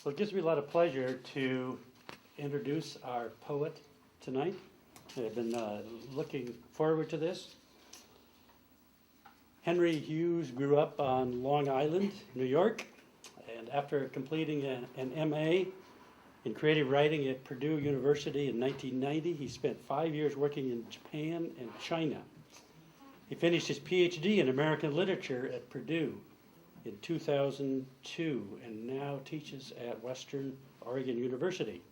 So it gives me a lot of pleasure to introduce our poet tonight. I've been looking forward to this. Henry Hughes grew up on Long Island, New York, and after completing an MA in creative writing at Purdue University in 1990, he spent 5 years working in Japan and China. He finished his PhD in American literature at Purdue in 2002 and now teaches at Western Oregon University.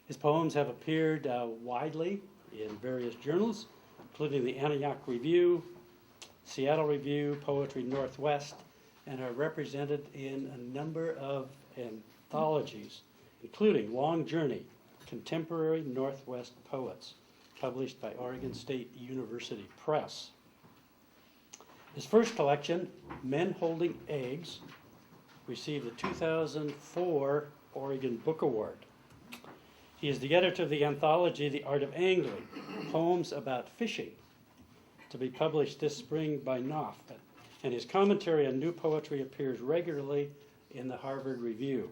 His poems have appeared widely in various journals, including the Antioch Review, Seattle Review, Poetry Northwest, and are represented in a number of anthologies, including Long Journey, Contemporary Northwest Poets, published by Oregon State University Press. His first collection, Men Holding Eggs, received the 2004 Oregon Book Award. He is the editor of the anthology The Art of Angling, Poems About Fishing, to be published this spring by Knopf. And his commentary on new poetry appears regularly in the Harvard Review.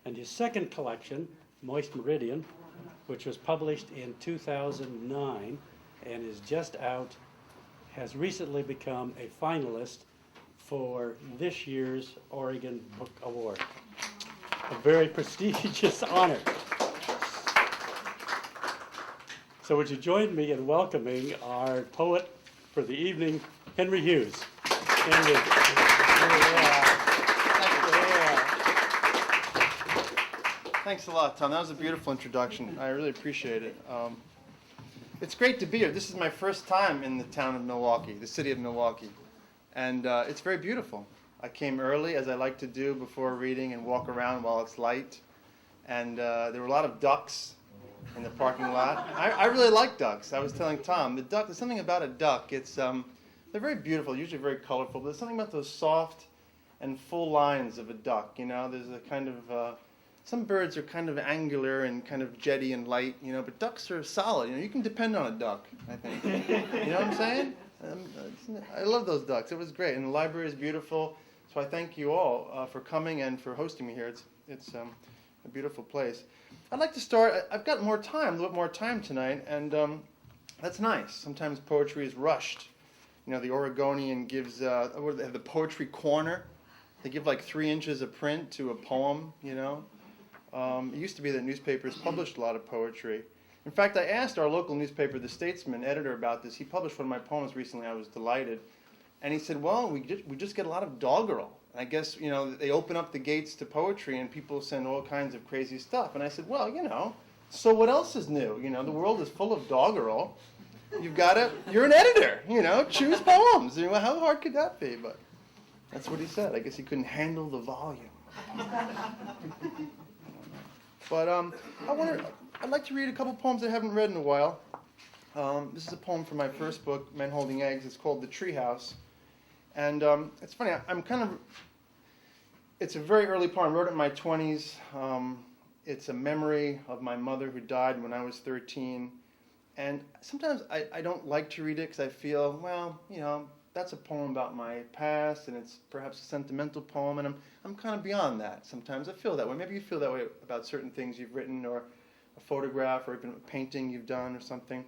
And his second collection, Moist Meridian, which was published in 2009 and is just out, has recently become a finalist for this year's Oregon Book Award. A very prestigious honor. So would you join me in welcoming our poet for the evening, Henry Hughes. Henry. Thanks a lot, Tom. That was a beautiful introduction. I really appreciate it. It's great to be here. This is my first time in the town of Milwaukie, the city of Milwaukie. And it's very beautiful. I came early, as I like to do before reading, and walk around while it's light. And there were a lot of ducks in the parking lot. I really like ducks. I was telling Tom, there's something about a duck. They're very beautiful, usually very colorful, but there's something about those soft and full lines of a duck. You know, there's a kind of, some birds are kind of angular and kind of jetty and light, you know, but ducks are solid. You know, you can depend on a duck, I think. You know what I'm saying? I love those ducks. It was great, and the library is beautiful. So I thank you all for coming and for hosting me here. It's a beautiful place. I'd like to start. I've got more time, a little bit more time tonight, and that's nice. Sometimes poetry is rushed. You know, the Oregonian gives, they have the poetry corner. They give like 3 inches of print to a poem, you know. It used to be that newspapers published a lot of poetry. In fact, I asked our local newspaper, The Statesman, editor about this. He published one of my poems recently. I was delighted. And he said, well, we just get a lot of doggerel. And I guess, you know, they open up the gates to poetry and people send all kinds of crazy stuff. And I said, well, you know, so what else is new? You know, the world is full of doggerel. You're an editor, you know, choose poems. You know, how hard could that be? But that's what he said. I guess he couldn't handle the volume. But I'd like to read a couple poems I haven't read in a while. This is a poem from my first book, Men Holding Eggs. It's called The Treehouse. And it's funny, it's a very early poem. I wrote it in my 20s. It's a memory of my mother who died when I was 13. And sometimes I don't like to read it because I feel, well, you know, that's a poem about my past, and it's perhaps a sentimental poem, and I'm kind of beyond that. Sometimes I feel that way. Maybe you feel that way about certain things you've written, or a photograph, or even a painting you've done, or something.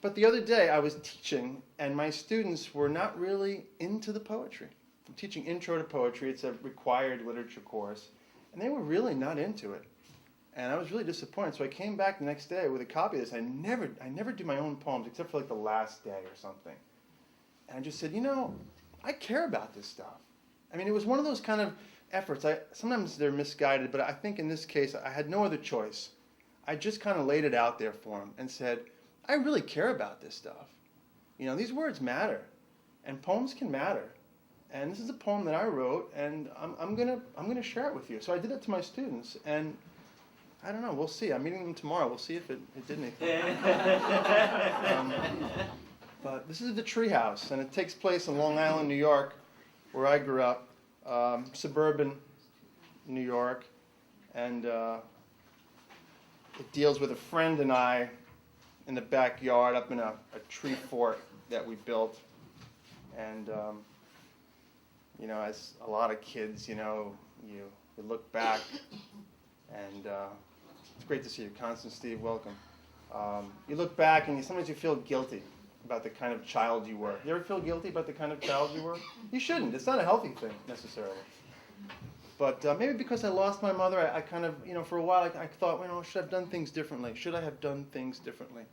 But the other day I was teaching, and my students were not really into the poetry. I'm teaching Intro to Poetry. It's a required literature course, and they were really not into it. And I was really disappointed. So I came back the next day with a copy of this. I never do my own poems except for like the last day or something. And I just said, you know, I care about this stuff. I mean, it was one of those kind of efforts. Sometimes they're misguided, but I think in this case I had no other choice. I just kind of laid it out there for them and said, I really care about this stuff. You know, these words matter, and poems can matter. And this is a poem that I wrote, and I'm gonna share it with you. So I did it to my students, and I don't know. We'll see. I'm meeting them tomorrow. We'll see if it did anything. But this is The Treehouse, and it takes place in Long Island, New York, where I grew up, suburban New York, and it deals with a friend and I in the backyard up in a tree fort that we built. And, you know, as a lot of kids, you know, you You look back, and it's great to see you. Constance, Steve, welcome. You look back, and sometimes you feel guilty about the kind of child you were. You ever feel guilty about the kind of child you were? You shouldn't. It's not a healthy thing, necessarily. But maybe because I lost my mother, I kind of, for a while, I thought, should I have done things differently? Should I have done things differently?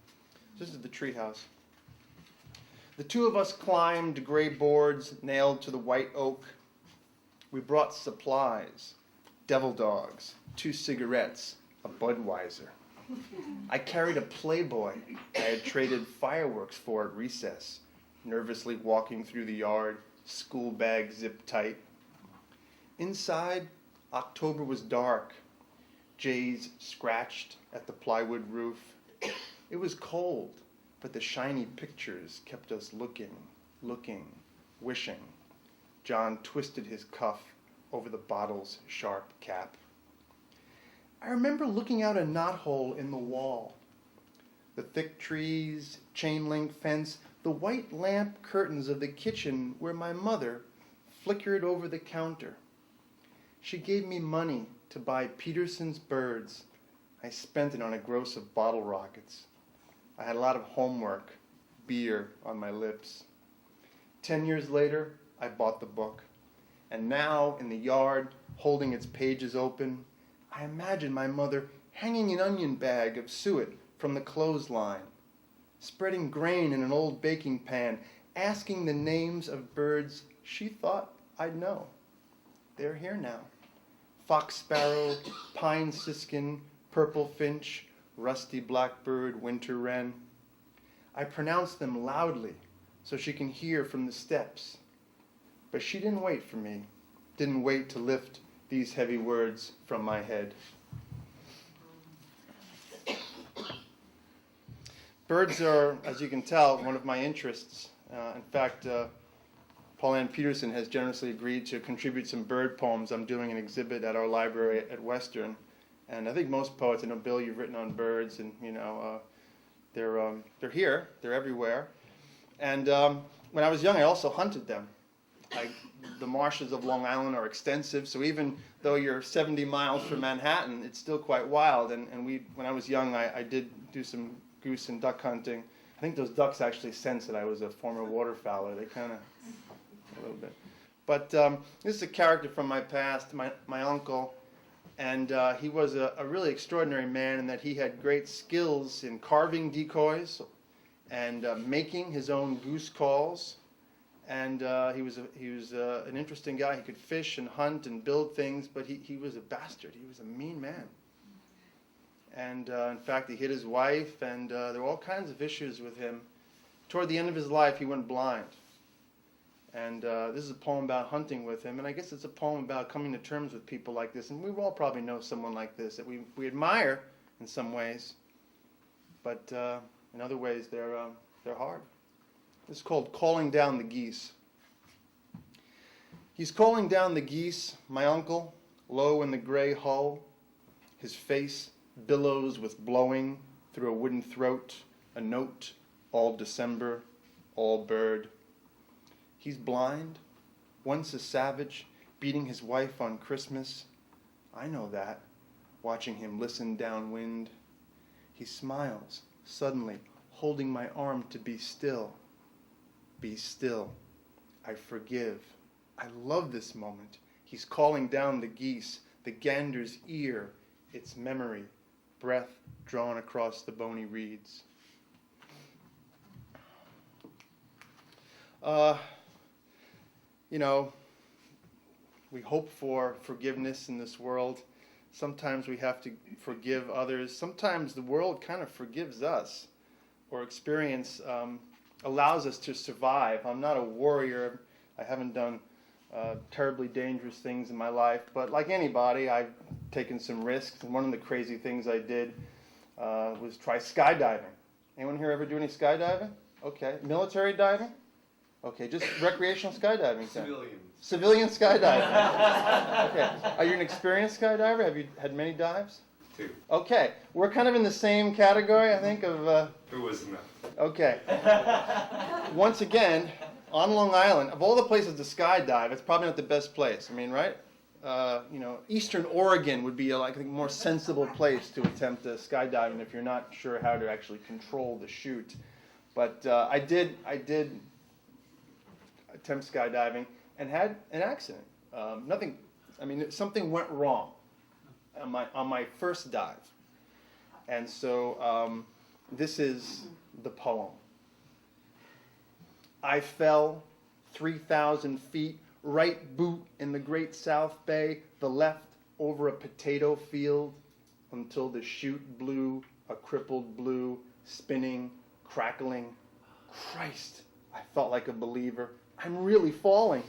This is the treehouse. The two of us climbed gray boards nailed to the white oak. We brought supplies, devil dogs, 2 cigarettes, a Budweiser. I carried a Playboy I had traded fireworks for at recess, nervously walking through the yard, school bag zipped tight. Inside, October was dark. Jays scratched at the plywood roof. It was cold, but the shiny pictures kept us looking, wishing. John twisted his cuff over the bottle's sharp cap. I remember looking out a knothole in the wall. The thick trees, chain-link fence, the white lamp curtains of the kitchen where my mother flickered over the counter. She gave me money to buy Peterson's birds. I spent it on a gross of bottle rockets. I had a lot of homework, beer on my lips. 10 years later, I bought the book. And now, in the yard, holding its pages open, I imagine my mother hanging an onion bag of suet from the clothesline, spreading grain in an old baking pan, asking the names of birds she thought I'd know. They're here now. Fox sparrow, pine siskin, purple finch, rusty blackbird, winter wren. I pronounce them loudly so she can hear from the steps. But she didn't wait for me, didn't wait to lift these heavy words from my head. Birds are, as you can tell, one of my interests. In fact, Pauline Peterson has generously agreed to contribute some bird poems. I'm doing an exhibit at our library at Western. And I think most poets, I know, Bill, you've written on birds, and, they're here, they're everywhere. And when I was young, I also hunted them. The marshes of Long Island are extensive, so even though you're 70 miles from Manhattan, it's still quite wild. And when I was young, I did do some goose and duck hunting. I think those ducks actually sensed that I was a former waterfowler. They kind of, a little bit. But this is a character from my past, my uncle. And he was a really extraordinary man in that he had great skills in carving decoys and making his own goose calls. And he was an interesting guy. He could fish and hunt and build things, but he was a bastard. He was a mean man. And in fact, he hit his wife, and there were all kinds of issues with him. Toward the end of his life, he went blind. And this is a poem about hunting with him, and I guess it's a poem about coming to terms with people like this. And we all probably know someone like this that we admire in some ways, but in other ways they're hard. This is called Calling Down the Geese. He's calling down the geese, my uncle, low in the gray hull. His face billows with blowing through a wooden throat, a note, all December, all bird. He's blind, once a savage, beating his wife on Christmas. I know that, watching him listen downwind. He smiles, suddenly, holding my arm to be still. Be still. I forgive. I love this moment. He's calling down the geese, the gander's ear, its memory, breath drawn across the bony reeds. We hope for forgiveness in this world. Sometimes we have to forgive others. Sometimes the world kind of forgives us, or experience allows us to survive. I'm not a warrior. I haven't done terribly dangerous things in my life, but like anybody, I've taken some risks. And one of the crazy things I did was try skydiving. Anyone here ever do any skydiving? Okay. Military diving? Okay, just recreational skydiving. Civilian skydiving. Okay. Are you an experienced skydiver? Have you had many dives? 2. Okay. We're kind of in the same category, I think, of... It was enough. Okay. Once again, on Long Island, of all the places to skydive, it's probably not the best place. I mean, right? Eastern Oregon would be a more sensible place to attempt skydiving if you're not sure how to actually control the chute. But I did attempt skydiving and had an accident. Something went wrong on my first dive. And so this is the poem. I fell 3,000 feet, right boot in the great South Bay, the left over a potato field until the chute blew, a crippled blue, spinning, crackling. Christ, I felt like a believer. I'm really falling.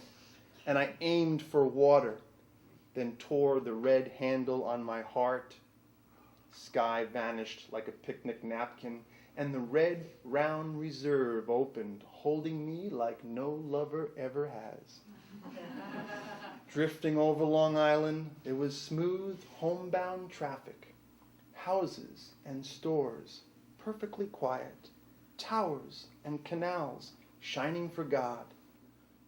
And I aimed for water, then tore the red handle on my heart. Sky vanished like a picnic napkin, and the red round reserve opened, holding me like no lover ever has. Drifting over Long Island, it was smooth, homebound traffic. Houses and stores, perfectly quiet. Towers and canals, shining for God.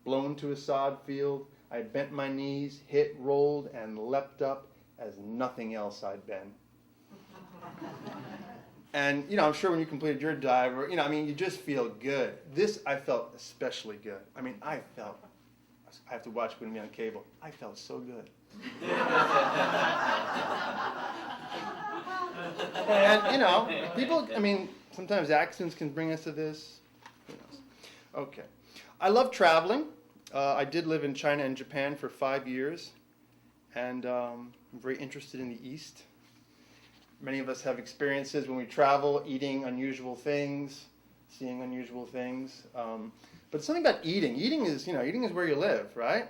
Blown to a sod field, I bent my knees, hit, rolled, and leapt up as nothing else I'd been. And, I'm sure when you completed your dive, or, you just feel good. This, I felt especially good. I have to watch it when I'm on cable. I felt so good. And, people, sometimes accidents can bring us to this. Who knows? Okay. I love traveling. I did live in China and Japan for 5 years. And I'm very interested in the East. Many of us have experiences when we travel, eating unusual things, seeing unusual things. But something about eating. Eating is where you live, right?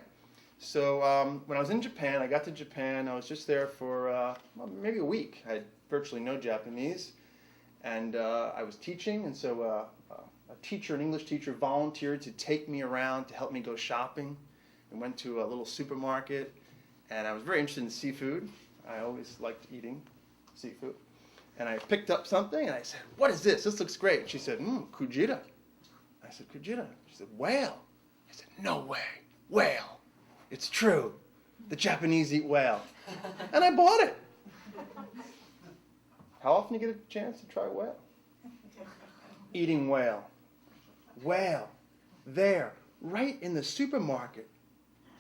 So when I was in Japan, I got to Japan. I was just there for maybe a week. I had virtually no Japanese. And I was teaching, and so an English teacher, volunteered to take me around to help me go shopping. We went to a little supermarket, and I was very interested in seafood. I always liked eating seafood. And I picked up something, and I said, "What is this? This looks great." She said, "Kujira." I said, "Kujira?" She said, "Whale." I said, "No way. Whale. It's true. The Japanese eat whale." And I bought it. How often do you get a chance to try whale? Eating whale. Whale. There. Right in the supermarket.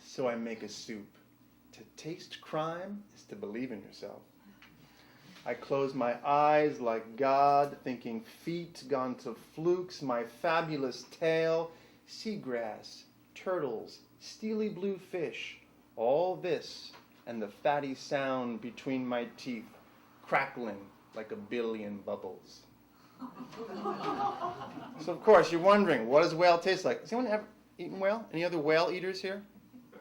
So I make a soup. To taste crime is to believe in yourself. I close my eyes like God, thinking feet gone to flukes, my fabulous tail, seagrass, turtles, steely blue fish, all this and the fatty sound between my teeth, crackling like a billion bubbles. So of course you're wondering, what does whale taste like? Has anyone ever eaten whale? Any other whale eaters here?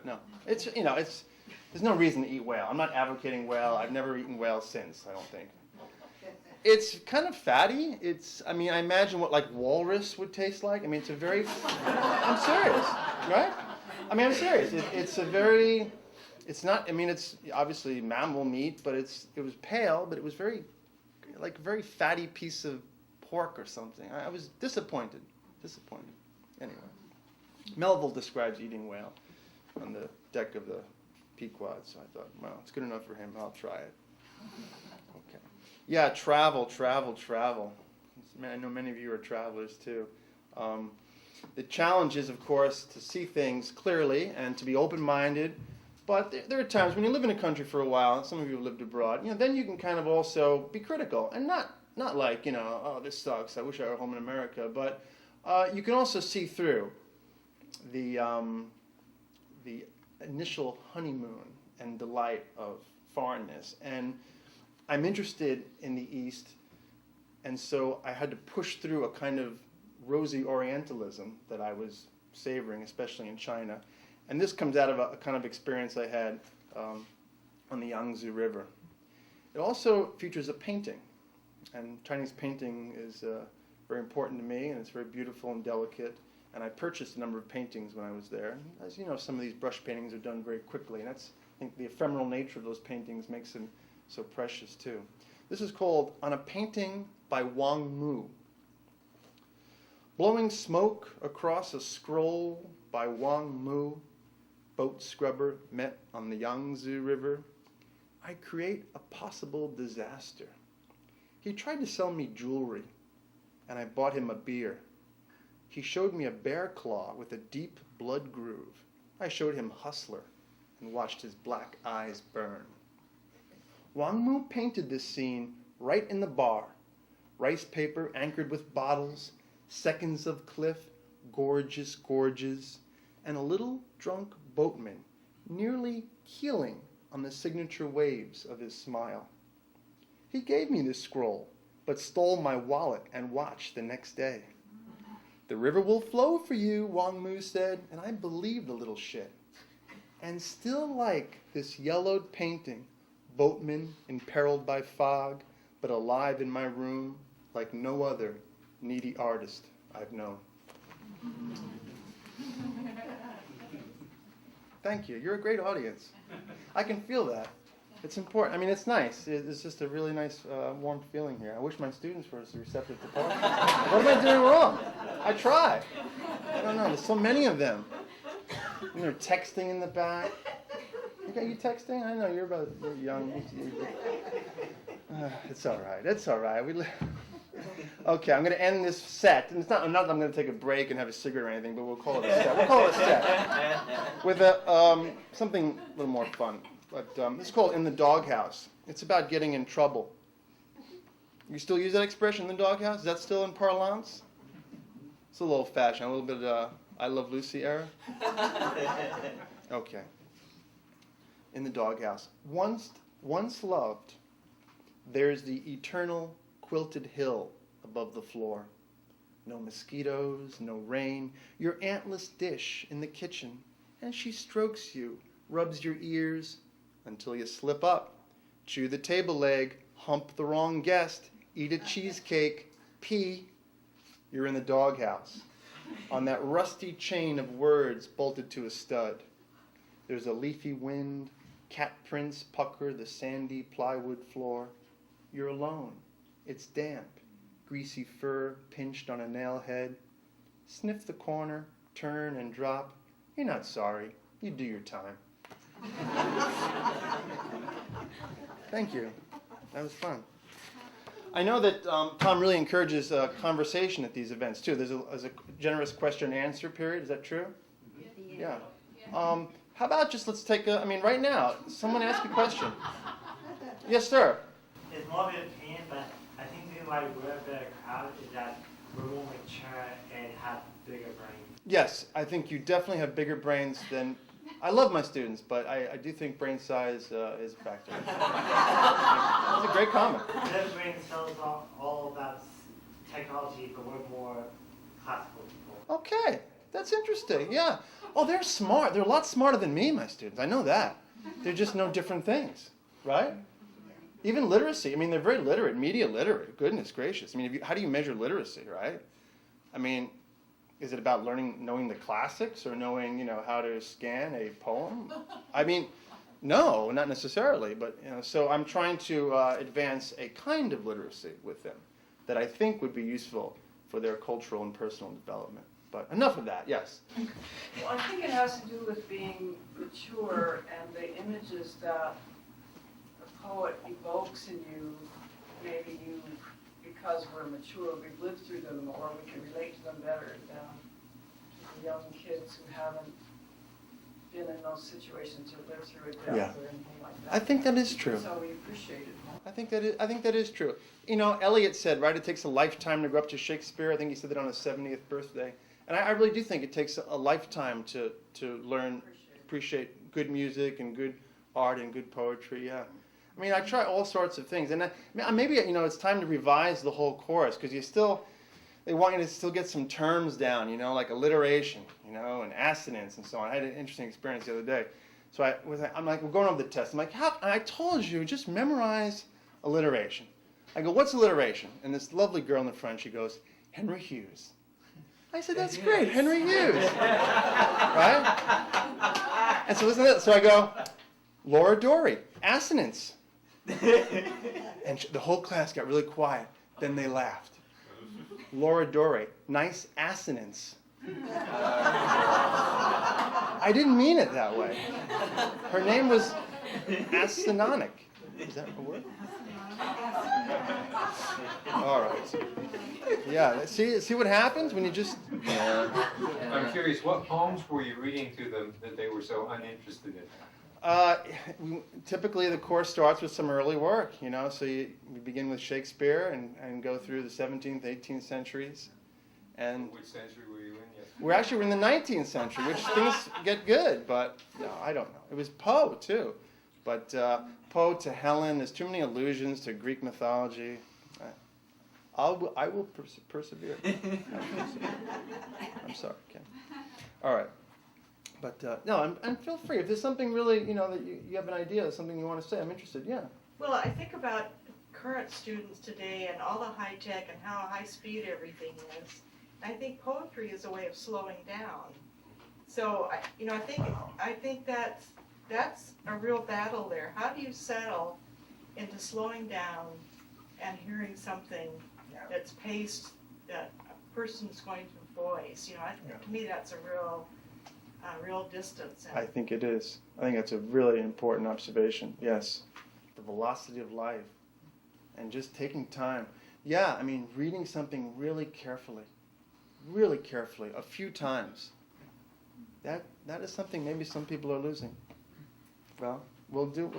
No. There's no reason to eat whale. I'm not advocating whale. I've never eaten whale since, I don't think. It's kind of fatty. I imagine what walrus would taste like. I'm serious, right? I'm serious. It's obviously mammal meat, but it was pale, but it was very fatty piece of pork or something. I was disappointed. Anyway, Melville describes eating whale on the deck of the Pequod, so I thought, well, it's good enough for him. I'll try it. Okay. Yeah, travel. I know many of you are travelers too. The challenge is, of course, to see things clearly and to be open-minded. But there are times when you live in a country for a while, and some of you have lived abroad, then you can kind of also be critical. And not like, oh, this sucks, I wish I were home in America. But you can also see through the initial honeymoon and delight of foreignness. And I'm interested in the East, and so I had to push through a kind of rosy Orientalism that I was savoring, especially in China. And this comes out of a kind of experience I had on the Yangtze River. It also features a painting, and Chinese painting is very important to me, and it's very beautiful and delicate. And I purchased a number of paintings when I was there. As you know, some of these brush paintings are done very quickly, and I think the ephemeral nature of those paintings makes them so precious too. This is called On a Painting by Wang Mu. Blowing smoke across a scroll by Wang Mu, boat scrubber met on the Yangtze River, I create a possible disaster. He tried to sell me jewelry, and I bought him a beer. He showed me a bear claw with a deep blood groove. I showed him Hustler and watched his black eyes burn. Wang Mu painted this scene right in the bar. Rice paper anchored with bottles, seconds of cliff, gorgeous gorges, and a little drunk boatman nearly keeling on the signature waves of his smile. He gave me this scroll, but stole my wallet and watch the next day. The river will flow for you, Wang Mu said, and I believed the little shit. And still like this yellowed painting, boatman imperiled by fog, but alive in my room like no other needy artist I've known. Thank you. You're a great audience. I can feel that. It's important. I mean, it's nice. It's just a really nice, warm feeling here. I wish my students were as receptive to poetry. What am I doing wrong? I try. I don't know. There's so many of them. And they're texting in the back. You texting? I know you're young. It's all right. It's all right. Okay, I'm going to end this set. And not that I'm going to take a break and have a cigarette or anything, but we'll call it a set. We'll call it a set with something a little more fun. But this is called In the Doghouse. It's about getting in trouble. You still use that expression, in the doghouse? Is that still in parlance? It's a little old-fashioned, a little bit I Love Lucy era. Okay. In the doghouse. Once loved, there's the eternal quilted hill above the floor. No mosquitoes, no rain, your antless dish in the kitchen, and she strokes you, rubs your ears, until you slip up, chew the table leg, hump the wrong guest, eat a cheesecake, pee. You're in the doghouse, on that rusty chain of words bolted to a stud. There's a leafy wind, cat prints pucker the sandy plywood floor. You're alone. It's damp, greasy fur pinched on a nail head. Sniff the corner, turn and drop. You're not sorry. You do your time. Thank you. That was fun. I know that Tom really encourages conversation at these events, too. There's a generous question and answer period. Is that true? Yeah. How about just let's take right now, someone ask a question. Yes, sir. It's more of an opinion, but I think the reason why we're a better crowd is that we're more mature and have bigger brains. Yes, I think you definitely have bigger brains than... I love my students, but I do think brain size is a factor. That's a great comment. Their brain cells are all about technology, but we're more classical people. Okay, that's interesting, yeah. Oh, they're smart. They're a lot smarter than me, my students. I know that. They just know different things, right? Even literacy. I mean, they're very literate, media literate. Goodness gracious. I mean, how do you measure literacy, right? I mean, is it about knowing the classics or knowing, how to scan a poem? I mean, no, not necessarily. But, so I'm trying to advance a kind of literacy with them that I think would be useful for their cultural and personal development. But enough of that, yes. Well, I think it has to do with being mature and the images that a poet evokes in you, maybe because we're mature, we've lived through them, or we can relate to them better than the young kids who haven't been in those situations or lived through a death or anything like that. I think that is true. So we appreciate it more. I think that is true. Eliot said, right, it takes a lifetime to grow up to Shakespeare. I think he said that on his 70th birthday. And I really do think it takes a lifetime to learn, appreciate good music and good art and good poetry, yeah. I mean, I try all sorts of things. And maybe, it's time to revise the whole course, because they want you to still get some terms down, like alliteration, and assonance and so on. I had an interesting experience the other day. So I'm like, we're going over the test. I'm like, I told you, just memorize alliteration. I go, what's alliteration? And this lovely girl in the front, she goes, Henry Hughes. I said, that's great, Henry Hughes. Right? And so listen to this. So I go, Laura Dory, assonance. And the whole class got really quiet. Then they laughed. Laura Dory, nice assonance. I didn't mean it that way. Her name was Asinonic. Is that a word? All right. Yeah, see what happens when you just... I'm curious, what poems were you reading to them that they were so uninterested in? Typically the course starts with some early work, so we begin with Shakespeare and go through the 17th, 18th centuries. And Which century were you in? Yes. we're in the 19th century, which things get good, but no, I don't know. It was Poe, too. But Poe to Helen, there's too many allusions to Greek mythology. I will persevere. I'm sorry, Ken. All right. But no, and feel free. If there's something really, that you have an idea, something you want to say, I'm interested, yeah. Well, I think about current students today and all the high tech and how high speed everything is. I think poetry is a way of slowing down. So, I think that's a real battle there. How do you settle into slowing down and hearing something that's paced that a person's going to voice? To me, that's a real distance. I think it is. I think that's a really important observation. Yes, the velocity of life, and just taking time. Yeah, reading something really carefully, a few times. That is something maybe some people are losing. Well,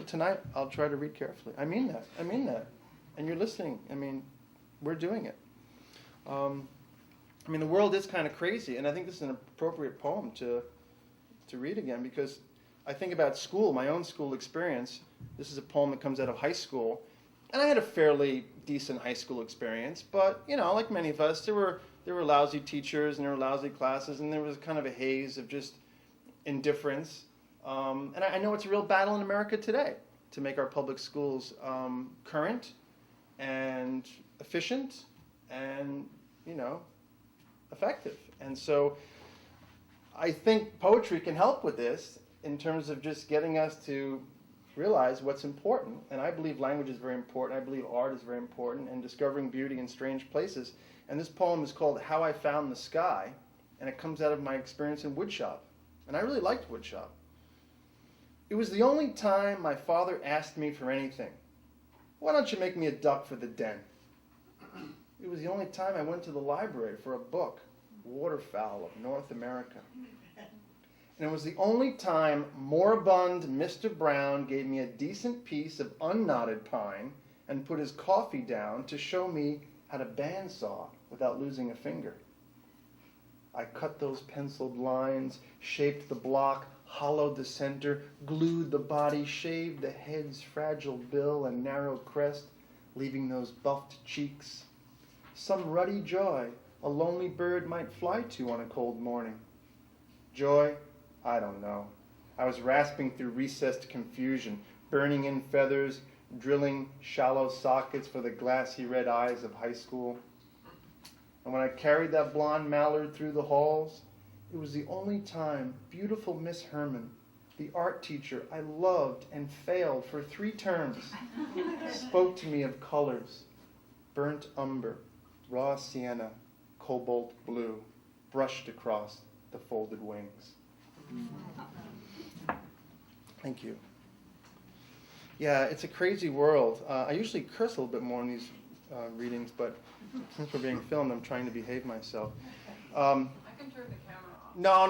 tonight. I'll try to read carefully. I mean that. And you're listening. We're doing it. The world is kind of crazy, and I think this is an appropriate poem to read again, because I think about school, my own school experience. This is a poem that comes out of high school, and I had a fairly decent high school experience, but like many of us, there were lousy teachers and there were lousy classes, and there was kind of a haze of just indifference. And I know it's a real battle in America today to make our public schools current and efficient and effective. And so I think poetry can help with this in terms of just getting us to realize what's important. And I believe language is very important. I believe art is very important, and discovering beauty in strange places. And this poem is called How I Found the Sky, and it comes out of my experience in woodshop. And I really liked woodshop. It was the only time my father asked me for anything. Why don't you make me a duck for the den? It was the only time I went to the library for a book, Waterfowl of North America. And it was the only time moribund Mr. Brown gave me a decent piece of unknotted pine and put his coffee down to show me how to bandsaw without losing a finger. I cut those penciled lines, shaped the block, hollowed the center, glued the body, shaved the head's fragile bill and narrow crest, leaving those buffed cheeks. Some ruddy joy a lonely bird might fly to on a cold morning. Joy? I don't know. I was rasping through recessed confusion, burning in feathers, drilling shallow sockets for the glassy red eyes of high school. And when I carried that blonde mallard through the halls, it was the only time beautiful Miss Herman, the art teacher I loved and failed for 3 terms, spoke to me of colors, burnt umber, raw sienna, cobalt blue, brushed across the folded wings. Thank you. Yeah, it's a crazy world. I usually curse a little bit more in these readings, but since we're being filmed, I'm trying to behave myself. I can turn the camera off. No.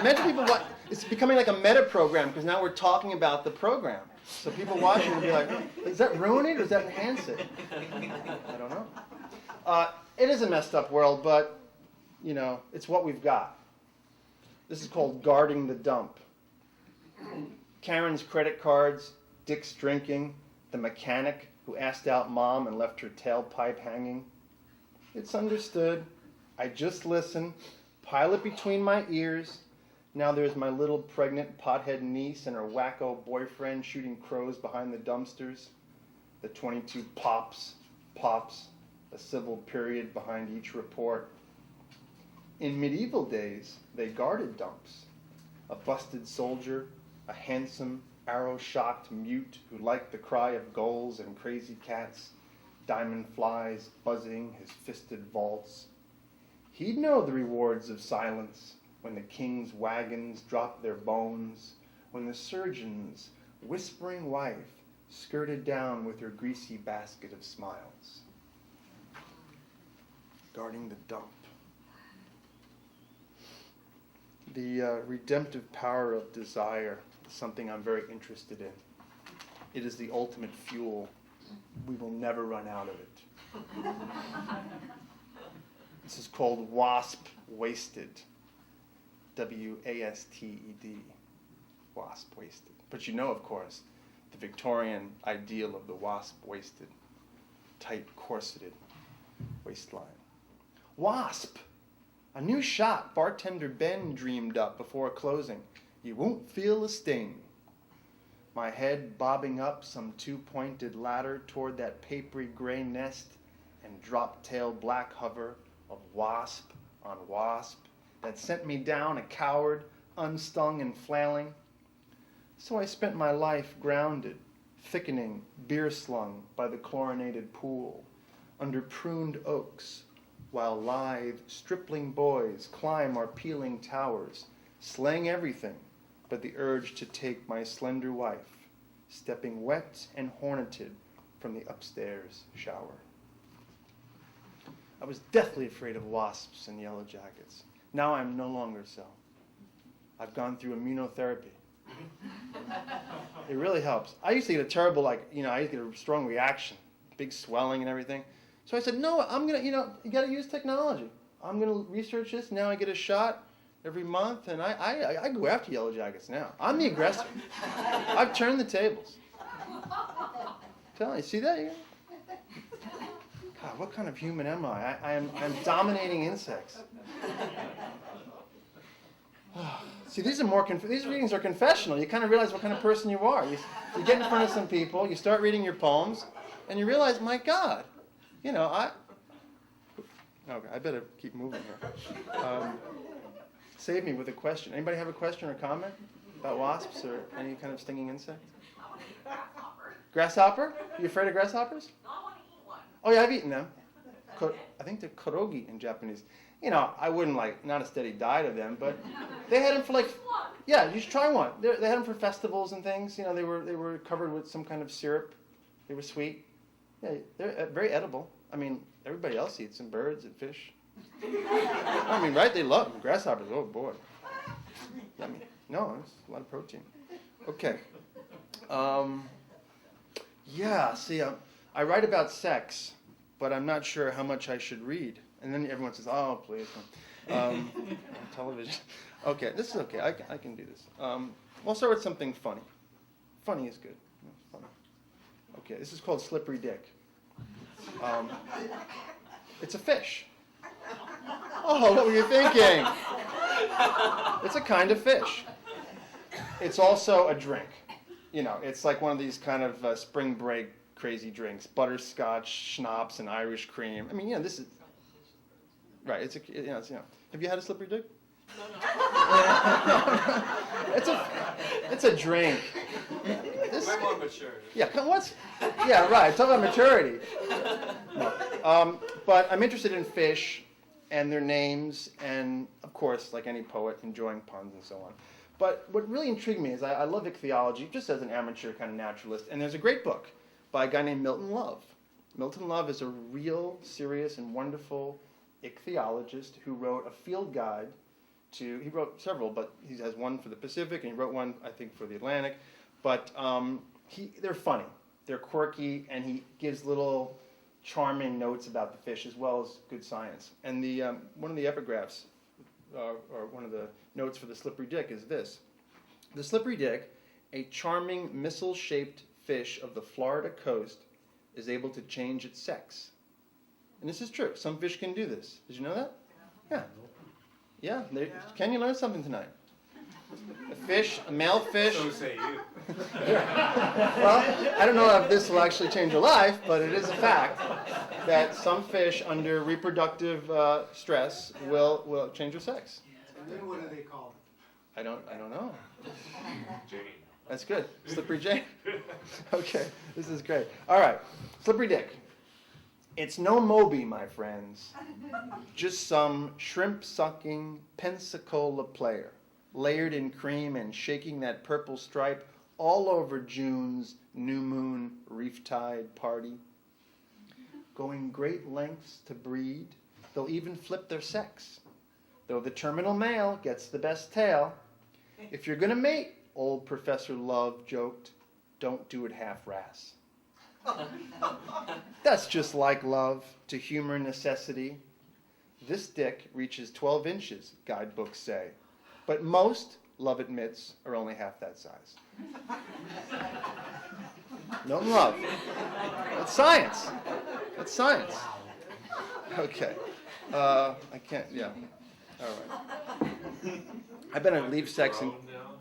Many people it's becoming like a meta program, because now we're talking about the program. So people watching will be like, does that ruin it or does that enhance it? I don't know. It is a messed up world, but, it's what we've got. This is called Guarding the Dump. Karen's credit cards, Dick's drinking, the mechanic who asked out Mom and left her tailpipe hanging. It's understood. I just listen, pile it between my ears. Now there's my little pregnant pothead niece and her wacko boyfriend shooting crows behind the dumpsters. The 22 pops, a civil period behind each report. In medieval days, they guarded dumps. A busted soldier, a handsome, arrow-shocked mute who liked the cry of gulls and crazy cats, diamond flies buzzing his fisted vaults. He'd know the rewards of silence when the king's wagons dropped their bones, when the surgeon's whispering wife skirted down with her greasy basket of smiles. Guarding the dump. The redemptive power of desire is something I'm very interested in. It is the ultimate fuel. We will never run out of it. This is called Wasp Wasted. W-A-S-T-E-D. Wasp Wasted. But you know, of course, the Victorian ideal of the wasp waisted, tight corseted waistline. Wasp! A new shot bartender Ben dreamed up before closing. You won't feel a sting. My head bobbing up some two-pointed ladder toward that papery gray nest and drop-tail black hover of wasp on wasp that sent me down a coward, unstung and flailing. So I spent my life grounded, thickening, beer-slung by the chlorinated pool, under pruned oaks, while lithe, stripling boys climb our peeling towers, slaying everything but the urge to take my slender wife, stepping wet and horneted from the upstairs shower. I was deathly afraid of wasps and yellow jackets. Now I'm no longer so. I've gone through immunotherapy. It really helps. I used to get a terrible, I used to get a strong reaction, big swelling and everything. So I said, no, I'm going to, you got to use technology. I'm going to research this. Now I get a shot every month, and I go after yellow jackets now. I'm the aggressor. I've turned the tables. Tell you, see that? God, what kind of human am I? I'm dominating insects. See, these readings are confessional. You kind of realize what kind of person you are. You get in front of some people, you start reading your poems, and you realize, my God, okay, I better keep moving here. Save me with a question. Anybody have a question or comment about wasps or any kind of stinging insect? Grasshopper? You afraid of grasshoppers? No, I want to eat one. Oh yeah, I've eaten them. I think they're korogi in Japanese. I wouldn't not a steady diet of them, but they had them for yeah, you should try one. They had them for festivals and things. They were covered with some kind of syrup. They were sweet. Yeah, they're very edible. I mean, everybody else eats them, birds and fish. I mean, right? They love them. Grasshoppers. Oh boy. Yummy. No, it's a lot of protein. Okay. Yeah. See, I write about sex, but I'm not sure how much I should read. And then everyone says, "Oh, please." On television. Okay, this is okay. I can do this. We'll start with something funny. Funny is good. Funny. Okay, this is called slippery dick. It's a fish. Oh, what were you thinking? It's a kind of fish. It's also a drink. It's like one of these kind of spring break crazy drinks. Butterscotch, schnapps, and Irish cream. I mean, this is... Right, Have you had a slippery dick? It's a drink. We're more mature. Yeah, Yeah, right. Talk about maturity. No. But I'm interested in fish and their names, and of course, like any poet, enjoying puns and so on. But what really intrigued me is I love ichthyology, just as an amateur kind of naturalist. And there's a great book by a guy named Milton Love. Milton Love is a real, serious, and wonderful ichthyologist who wrote a field guide to, he wrote several, but he has one for the Pacific, and he wrote one, I think, for the Atlantic. But they're funny, they're quirky, and he gives little charming notes about the fish as well as good science. And one of the epigraphs, or one of the notes for the slippery dick is this. The slippery dick, a charming missile-shaped fish of the Florida coast, is able to change its sex. And this is true. Some fish can do this. Did you know that? Yeah. Yeah. Can you learn something tonight? A male fish. So say you. Well, I don't know if this will actually change your life, but it is a fact that some fish under reproductive stress will change their sex. And then what do they call it? I don't know. Jane. That's good. Slippery Jane. Okay, this is great. All right, slippery dick. It's no Moby, my friends. Just some shrimp-sucking Pensacola player, layered in cream and shaking that purple stripe all over June's new moon reef tide party. Going great lengths to breed, they'll even flip their sex. Though the terminal male gets the best tail. If you're gonna mate, old Professor Love joked, don't do it half-rass. That's just like love, to humor necessity. This dick reaches 12 inches, guidebooks say. But most, Love admits, are only half that size. Milton Love. That's science. That's science. Okay. I can't, yeah. All right. I better leave sex and...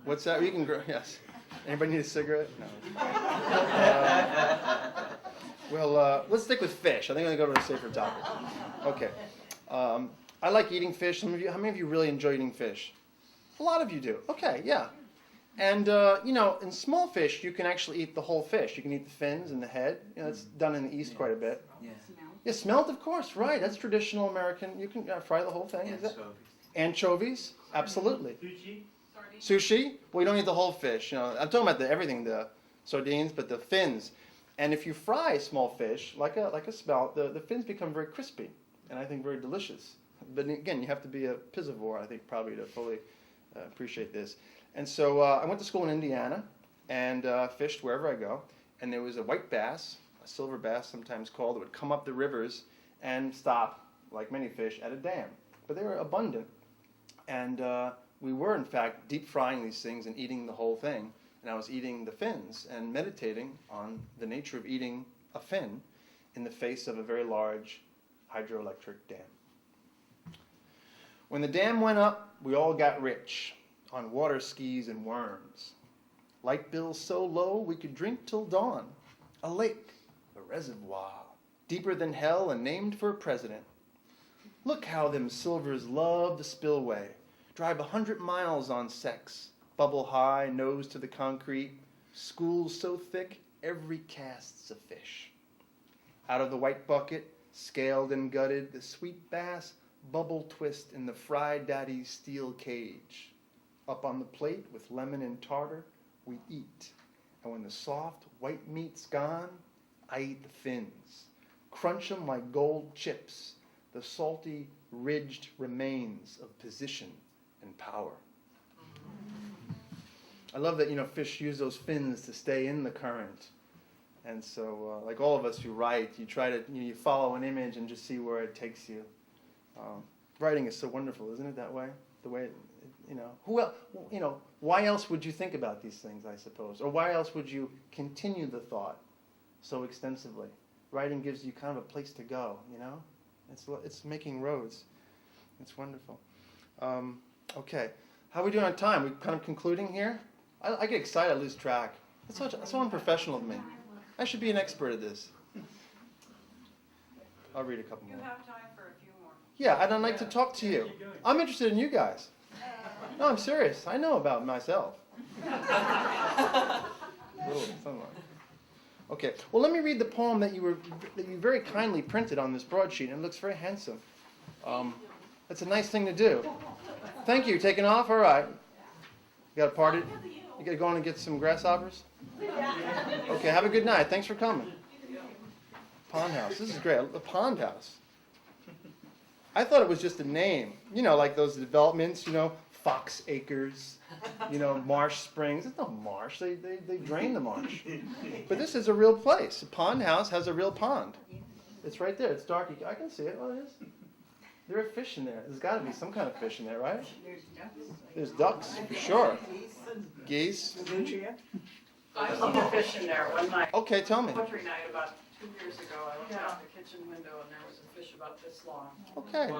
What's that? You can grow, yes. Anybody need a cigarette? No. Well, let's stick with fish. I think I'm going to go to a safer topic. Okay. I like eating fish. How many of you really enjoy eating fish? A lot of you do. Okay, yeah. And, in small fish, you can actually eat the whole fish. You can eat the fins and the head. It's done in the East quite a bit. Yeah. Yeah, smelt, of course, right. That's traditional American. You can fry the whole thing. Is it? Anchovies? Absolutely. Sushi? Sushi? Well, you don't eat the whole fish. I'm talking about everything, the sardines, but the fins. And if you fry small fish, like a smelt, the fins become very crispy, and I think very delicious. But again, you have to be a piscivore, I think, probably to fully appreciate this. And so I went to school in Indiana and fished wherever I go. And there was a white bass, a silver bass sometimes called, that would come up the rivers and stop, like many fish, at a dam. But they were abundant. And we were, in fact, deep frying these things and eating the whole thing. And I was eating the fins and meditating on the nature of eating a fin in the face of a very large hydroelectric dam. When the dam went up, we all got rich on water skis and worms. Light bills so low we could drink till dawn. A lake, a reservoir, deeper than hell and named for a president. Look how them silvers love the spillway. Drive 100 miles on sex. Bubble high, nose to the concrete. Schools so thick, every cast's a fish. Out of the white bucket, scaled and gutted, the sweet bass bubble twist in the fried daddy's steel cage. Up on the plate with lemon and tartar, we eat. And when the soft white meat's gone, I eat the fins. Crunch 'em like gold chips, the salty, ridged remains of position and power. I love that, fish use those fins to stay in the current. And so, like all of us who write, you try to, you follow an image and just see where it takes you. Writing is so wonderful, isn't it, that way? The way, who else, why else would you think about these things, I suppose? Or why else would you continue the thought so extensively? Writing gives you kind of a place to go, It's making roads. It's wonderful. Okay. How are we doing on time? We kind of concluding here? I get excited, I lose track. That's so unprofessional of me. I should be an expert at this. I'll read a couple more. You have time for a few more. Yeah, and I'd like to talk to you. I'm interested in you guys. No, I'm serious. I know about myself. Okay, well, let me read the poem that you very kindly printed on this broadsheet, and it looks very handsome. That's a nice thing to do. Thank you. Taking off? All right. You got a party? You got to go on and get some grasshoppers? Okay, have a good night. Thanks for coming. Pond house. This is great. A pond house. I thought it was just a name. Like those developments, Fox Acres, Marsh Springs. It's not marsh. They drain the marsh. But this is a real place. A pond house has a real pond. It's right there. It's dark. I can see it. Oh, it is. There are fish in there. There's got to be some kind of fish in there, right? There's ducks, for sure. Geese. I saw a fish in there one night. Okay, tell me. Poetry night about 2 years ago. I looked out the kitchen window and there was a fish about this long. Okay.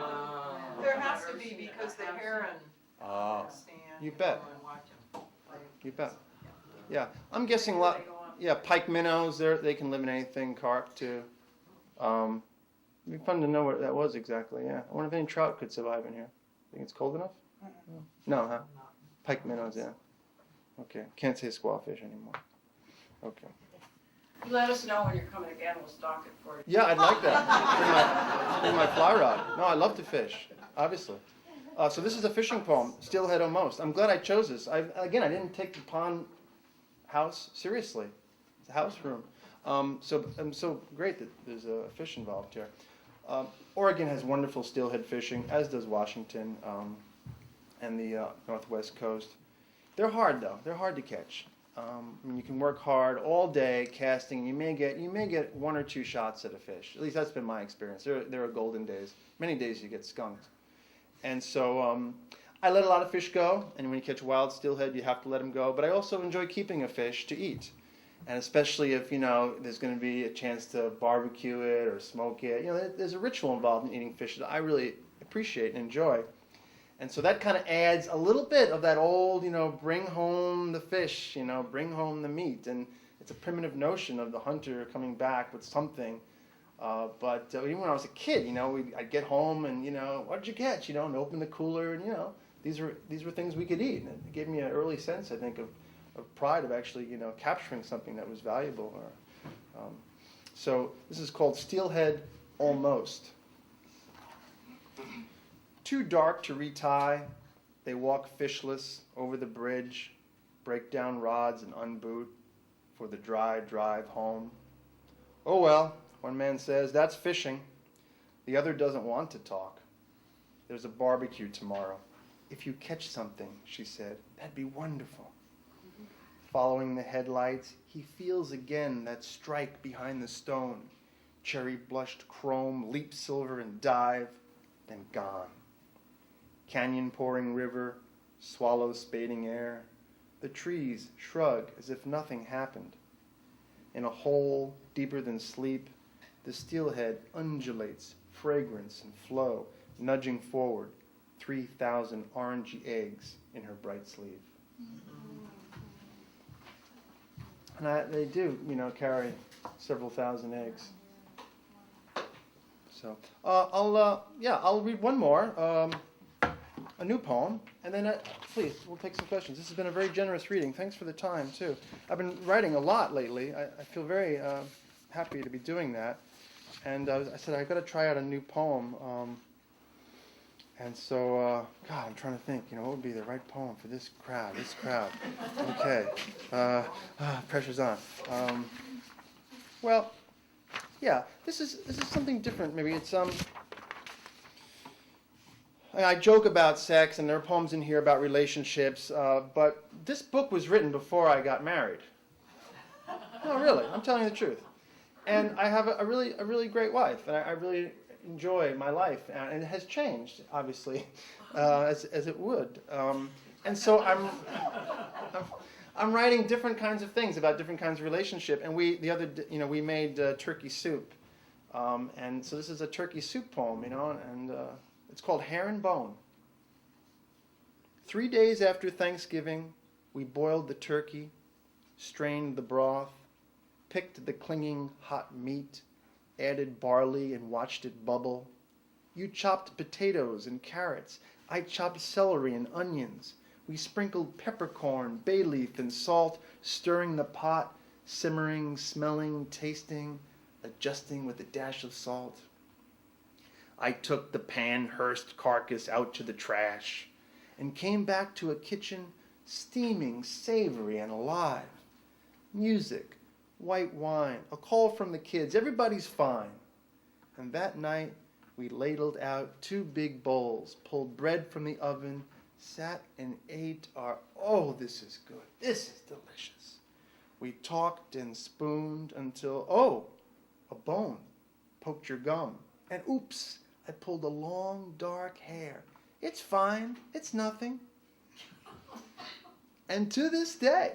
There has to be because the heron Oh, stand. you bet. And watch 'em play. You bet. Yeah, I'm guessing a lot. Yeah, pike minnows. They can live in anything. Carp too. It'd be fun to know what that was exactly. Yeah, I wonder if any trout could survive in here. Think it's cold enough? No, huh? Pike minnows. Yeah. Okay. Can't say squawfish anymore. Okay. You let us know when you're coming again, we'll stock it for you. Yeah, I'd like that. Bring my fly rod. No, I love to fish, obviously. So this is a fishing poem, Steelhead Almost. I'm glad I chose this. I didn't take the pond house seriously. It's a house room. So I'm so great that there's a fish involved here. Oregon has wonderful steelhead fishing, as does Washington and the northwest coast. They're hard though. They're hard to catch. You can work hard all day casting. And you may get 1 or 2 shots at a fish. At least that's been my experience. There are golden days. Many days you get skunked. And so I let a lot of fish go. And when you catch wild steelhead, you have to let them go. But I also enjoy keeping a fish to eat. And especially if, there's going to be a chance to barbecue it or smoke it. There's a ritual involved in eating fish that I really appreciate and enjoy. And so that kind of adds a little bit of that old, bring home the fish, bring home the meat. And it's a primitive notion of the hunter coming back with something. But even when I was a kid, I'd get home and, what did you catch? And open the cooler and, these were things we could eat. And it gave me an early sense, I think, of pride of actually, capturing something that was valuable. So this is called Steelhead Almost. Too dark to retie, they walk fishless over the bridge, break down rods and unboot for the dry drive home. Oh well, one man says, that's fishing. The other doesn't want to talk. There's a barbecue tomorrow. If you catch something, she said, that'd be wonderful. Following the headlights, he feels again that strike behind the stone. Cherry blushed chrome, leap silver and dive, then gone. Canyon pouring river, swallows spading air. The trees shrug as if nothing happened. In a hole deeper than sleep, the steelhead undulates, fragrance and flow, nudging forward, 3,000 orangey eggs in her bright sleeve. And they do, carry several thousand eggs. So I'll read one more, a new poem, and then please, we'll take some questions. This has been a very generous reading. Thanks for the time too. I've been writing a lot lately. I feel very happy to be doing that. And I said I've got to try out a new poem. And so, God, I'm trying to think, what would be the right poem for this crowd? Okay. Pressure's on. Well, yeah, this is something different. Maybe it's, I joke about sex, and there are poems in here about relationships, but this book was written before I got married. No, really, I'm telling you the truth. And I have a really great wife, and I really enjoy my life, and it has changed, obviously, as it would. And so I'm writing different kinds of things about different kinds of relationship. And we made turkey soup, and so this is a turkey soup poem, and it's called Hair and Bone. 3 days after Thanksgiving, we boiled the turkey, strained the broth, picked the clinging hot meat, added barley and watched it bubble. You chopped potatoes and carrots. I chopped celery and onions. We sprinkled peppercorn, bay leaf, and salt, stirring the pot, simmering, smelling, tasting, adjusting with a dash of salt. I took the pan-hearst carcass out to the trash and came back to a kitchen steaming, savory, and alive. Music, white wine, a call from the kids, everybody's fine. And that night, we ladled out 2 big bowls, pulled bread from the oven, sat and ate our, this is good, this is delicious. We talked and spooned until, a bone poked your gum. And oops, I pulled a long, dark hair. It's fine, it's nothing. And to this day,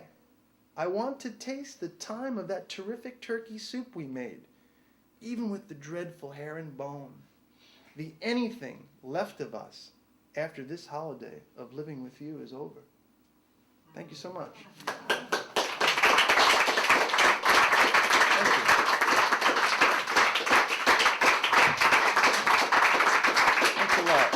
I want to taste the time of that terrific turkey soup we made, even with the dreadful hair and bone, the anything left of us after this holiday of living with you is over. Thank you so much. Thank you. Thanks a lot.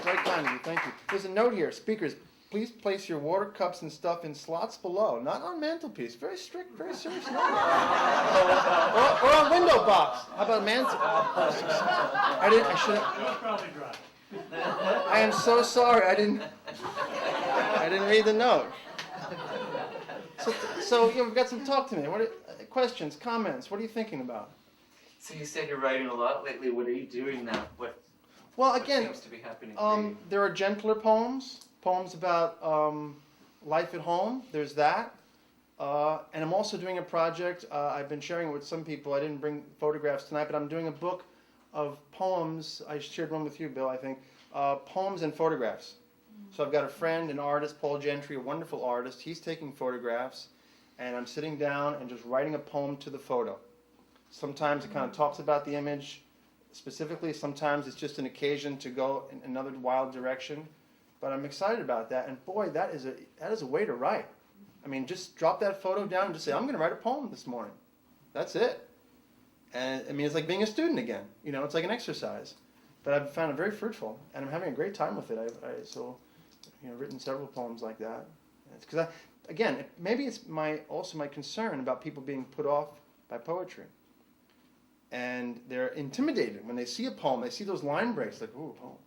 Very kind of you. Thank you. There's a note here. Speakers, please place your water cups and stuff in slots below, not on mantelpiece. Very strict, very serious. No. or on window box. How about mantel? I should have. It was probably dry. I am so sorry. I didn't read the note. So we've got some talk to me. Questions, comments? What are you thinking about? So you said you're writing a lot lately. What are you doing now? What Again, seems to be happening for you? there are gentler poems about life at home. There's that. And I'm also doing a project. I've been sharing it with some people. I didn't bring photographs tonight, but I'm doing a book of poems. I shared one with you, Bill, I think. Poems and photographs. So I've got a friend, an artist, Paul Gentry, a wonderful artist. He's taking photographs, and I'm sitting down and just writing a poem to the photo. Sometimes it kind of talks about the image specifically. Sometimes it's just an occasion to go in another wild direction. But I'm excited about that. And boy, that is a way to write. I mean, just drop that photo down and just say, I'm going to write a poem this morning. That's it. And I mean, it's like being a student again. It's like an exercise. But I've found it very fruitful, and I'm having a great time with it. I've written several poems like that. It's because maybe it's also my concern about people being put off by poetry. And they're intimidated when they see a poem. They see those line breaks, like, ooh, poem.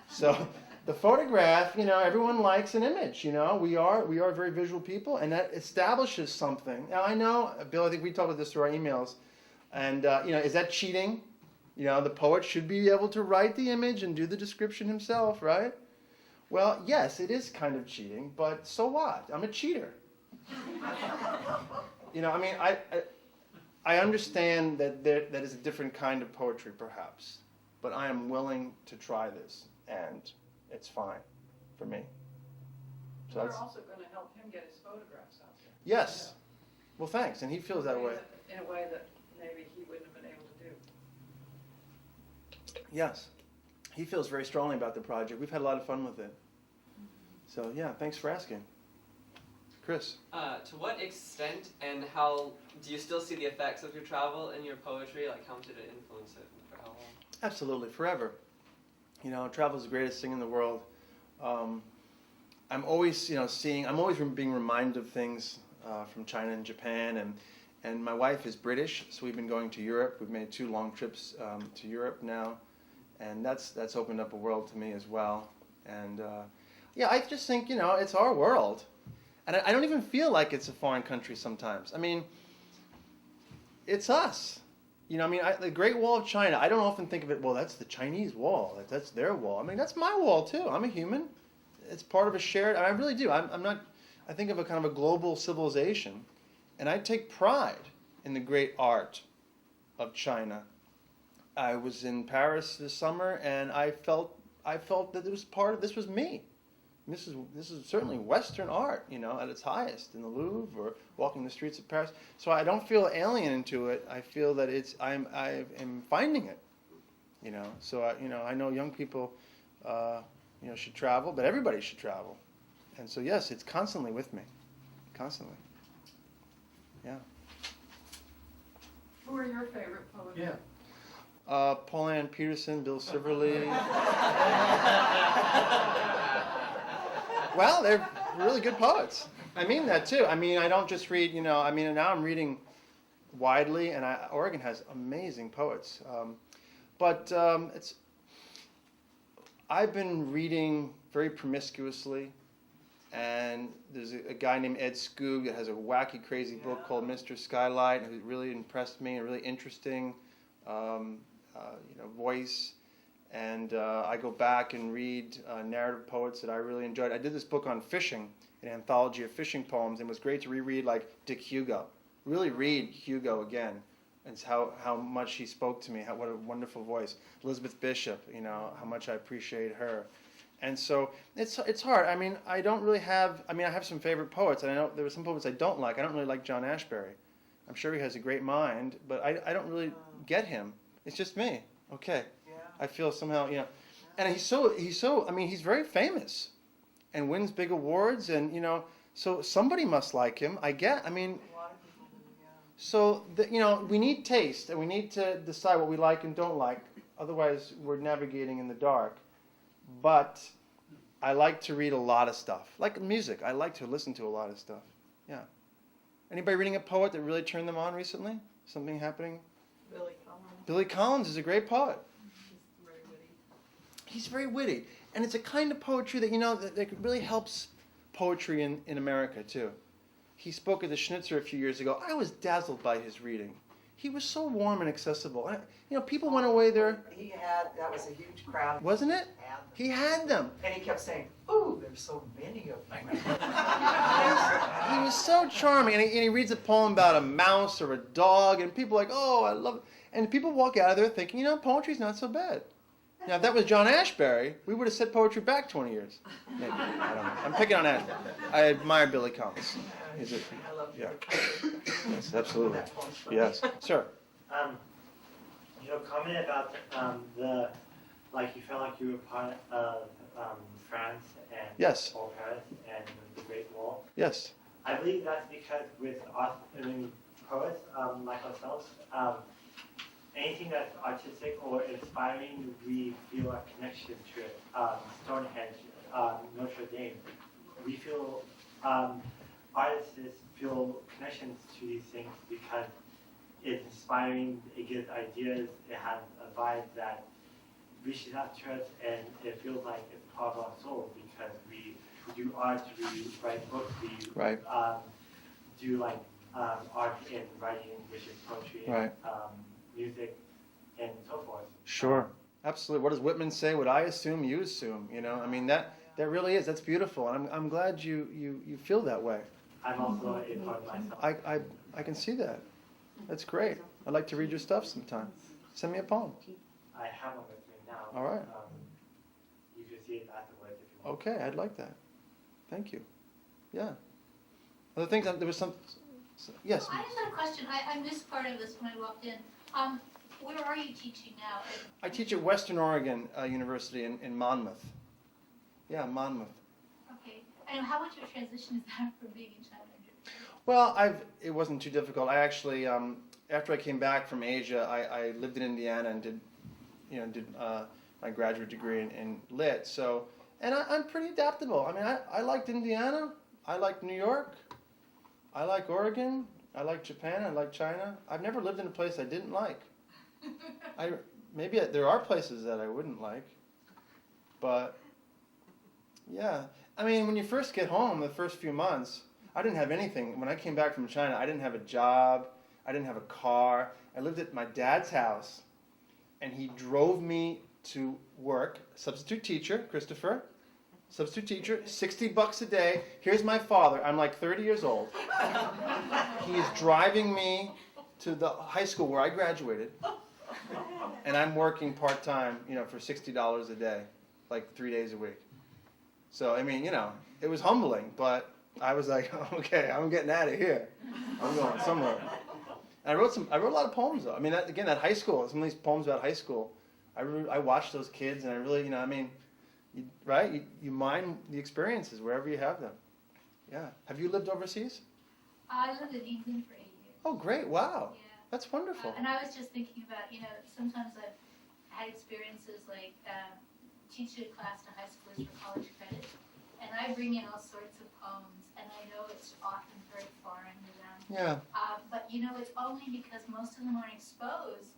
So the photograph, everyone likes an image. We are very visual people, and that establishes something. Now I know, Bill, I think we talked about this through our emails, and is that cheating? The poet should be able to write the image and do the description himself, right? Well, yes, it is kind of cheating, but so what? I'm a cheater. I understand that that is a different kind of poetry, perhaps, but I am willing to try this, and it's fine for me. So We're that's, also going to help him get his photographs out there. yes. Well, thanks, and he feels that way. In a way that maybe he wouldn't have been able to do. Yes. He feels very strongly about the project. We've had a lot of fun with it. So, yeah, thanks for asking. Chris? To what extent and how do you still see the effects of your travel in your poetry? Like, how much did it influence it and for how long? Absolutely, forever. Travel is the greatest thing in the world. I'm always, I'm always being reminded of things from China and Japan, and my wife is British, so we've been going to Europe. We've made 2 long trips to Europe now, and that's opened up a world to me as well. And I just think, it's our world. And I don't even feel like it's a foreign country sometimes. I mean, it's us. The Great Wall of China, I don't often think of it, well, that's the Chinese wall. That's their wall. I mean, that's my wall, too. I'm a human. It's part of a shared, I really do. I think of a kind of a global civilization. And I take pride in the great art of China. I was in Paris this summer, and I felt that this was me. This is certainly Western art, at its highest, in the Louvre or walking the streets of Paris. So I don't feel alien into it. I feel that I am finding it, So I know young people, should travel, but everybody should travel. And so yes, it's constantly with me, constantly. Yeah. Who are your favorite poets? Yeah. Paul Ann Peterson, Bill Siverly. Well, they're really good poets. I mean that too. I mean, I don't just read, now I'm reading widely, and Oregon has amazing poets. I've been reading very promiscuously, and there's a guy named Ed Skoog that has a wacky, crazy book called Mr. Skylight, who really impressed me, a really interesting, voice. And I go back and read narrative poets that I really enjoyed. I did this book on fishing, an anthology of fishing poems, and it was great to reread like Dick Hugo. Really read Hugo again, and how much he spoke to me. What a wonderful voice. Elizabeth Bishop, how much I appreciate her. And so it's hard. I mean, I don't really have. I have some favorite poets, and I know there are some poets I don't like. I don't really like John Ashbery. I'm sure he has a great mind, but I don't really get him. It's just me. Okay. I feel somehow, and he's very famous and wins big awards, and, so somebody must like him, I mean, A lot of people do, yeah. so, we need taste, and we need to decide what we like and don't like, otherwise we're navigating in the dark. But I like to read a lot of stuff. Like music, I like to listen to a lot of stuff. Yeah. Anybody reading a poet that really turned them on recently? Something happening? Billy Collins. Billy Collins is a great poet. He's very witty. He's very witty. And it's a kind of poetry that, that really helps poetry in America, too. He spoke at the Schnitzer a few years ago. I was dazzled by his reading. He was so warm and accessible. People went away there. That was a huge crowd. Wasn't it? Had them. He had them. And he kept saying, "Ooh, there's so many of them." He was so charming. And he reads a poem about a mouse or a dog, and people are like, oh, I love it. And people walk out of there thinking, poetry's not so bad. Now, if that was John Ashbery, we would have said poetry back 20 years. Maybe. I don't know. I'm picking on Ashbery. I admire Billy Collins. He's a, I love yeah. you. Yes, absolutely. That poem's funny. Yes. Sir. Comment about you felt like you were part of France and Yes. or Paris and the Great Wall. Yes. I believe that's because with us, poets like ourselves, anything that's artistic or inspiring, we feel a connection to it. Stonehenge, Notre Dame. We feel artists feel connections to these things because it's inspiring, it gives ideas, it has a vibe that reaches out to us, and it feels like it's part of our soul because we do art, we write books, we Right. Do art and writing, which is poetry, Right. music, and so forth. Sure. Absolutely. What does Whitman say? What I assume, you assume. That really is. That's beautiful. And I'm glad you feel that way. I'm also a part of myself. I can see that. That's great. I'd like to read your stuff sometime. Send me a poem. I have one with me now. All right. You can see it afterwards if you want. Okay, I'd like that. Thank you. Yeah. Other things, there was some, yes. I just had a question. I missed part of this when I walked in. Where are you teaching now? I teach at Western Oregon University in Monmouth. Yeah, Monmouth. Okay. And how much of a transition is that from being in China? Well, it wasn't too difficult. I actually, after I came back from Asia, I lived in Indiana and did my graduate degree in lit. So, and I'm pretty adaptable. I mean, I liked Indiana. I liked New York. I like Oregon. I like Japan. I like China. I've never lived in a place I didn't like. Maybe there are places that I wouldn't like, but yeah. I mean, when you first get home, the first few months, I didn't have anything. When I came back from China, I didn't have a job. I didn't have a car. I lived at my dad's house, and he drove me to work. Substitute teacher, Christopher. Substitute teacher, $60 a day. Here's my father. I'm like 30 years old. He is driving me to the high school where I graduated, and I'm working part-time, for $60 a day, like 3 days a week. So, I mean, it was humbling, but I was like, okay, I'm getting out of here. I'm going somewhere. And I wrote a lot of poems, though. I mean, that high school, some of these poems about high school, I watched those kids, and I really, you mine the experiences wherever you have them. Yeah. Have you lived overseas? I lived in England for 8 years. Oh, great. Wow. Yeah. That's wonderful. And I was just thinking about, sometimes I've had experiences like teaching a class to high schoolers for college credit, and I bring in all sorts of poems, and I know it's often very foreign to them. Yeah. But it's only because most of them aren't exposed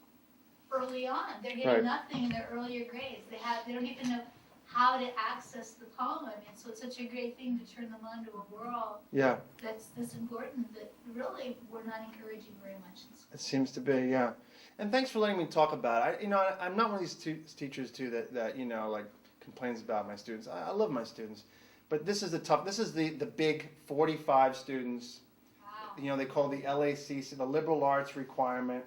early on. They're getting Right. nothing in their earlier grades. They don't even know how to access the poem. I mean, so it's such a great thing to turn them on to a world Yeah. that's this important that really we're not encouraging very much in school. It seems to be, yeah. And thanks for letting me talk about it. I'm not one of these teachers too that complains about my students. I love my students, but this is the big 45 students. Wow. They call the LACC, the liberal arts requirement.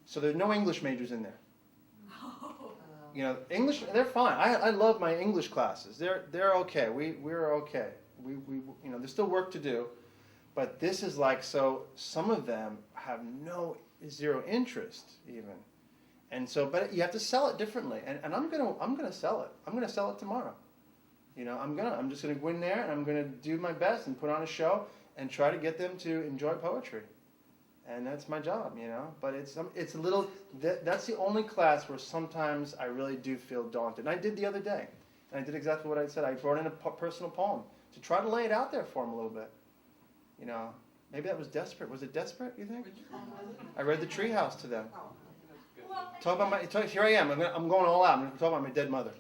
So there's no English majors in there. English, they're fine. I love my English classes. They're okay. We're okay. We there's still work to do, but this is so some of them have zero interest even, and so but you have to sell it differently. And I'm gonna sell it. I'm gonna sell it tomorrow. I'm just gonna go in there and I'm gonna do my best and put on a show and try to get them to enjoy poetry. And that's my job, But it's a little. That's the only class where sometimes I really do feel daunted. And I did the other day. And I did exactly what I said. I brought in a personal poem to try to lay it out there for him a little bit. You know, maybe that was desperate. Was it desperate, you think? I read The Treehouse to them. Here I am. I'm going all out. I'm talking about my dead mother.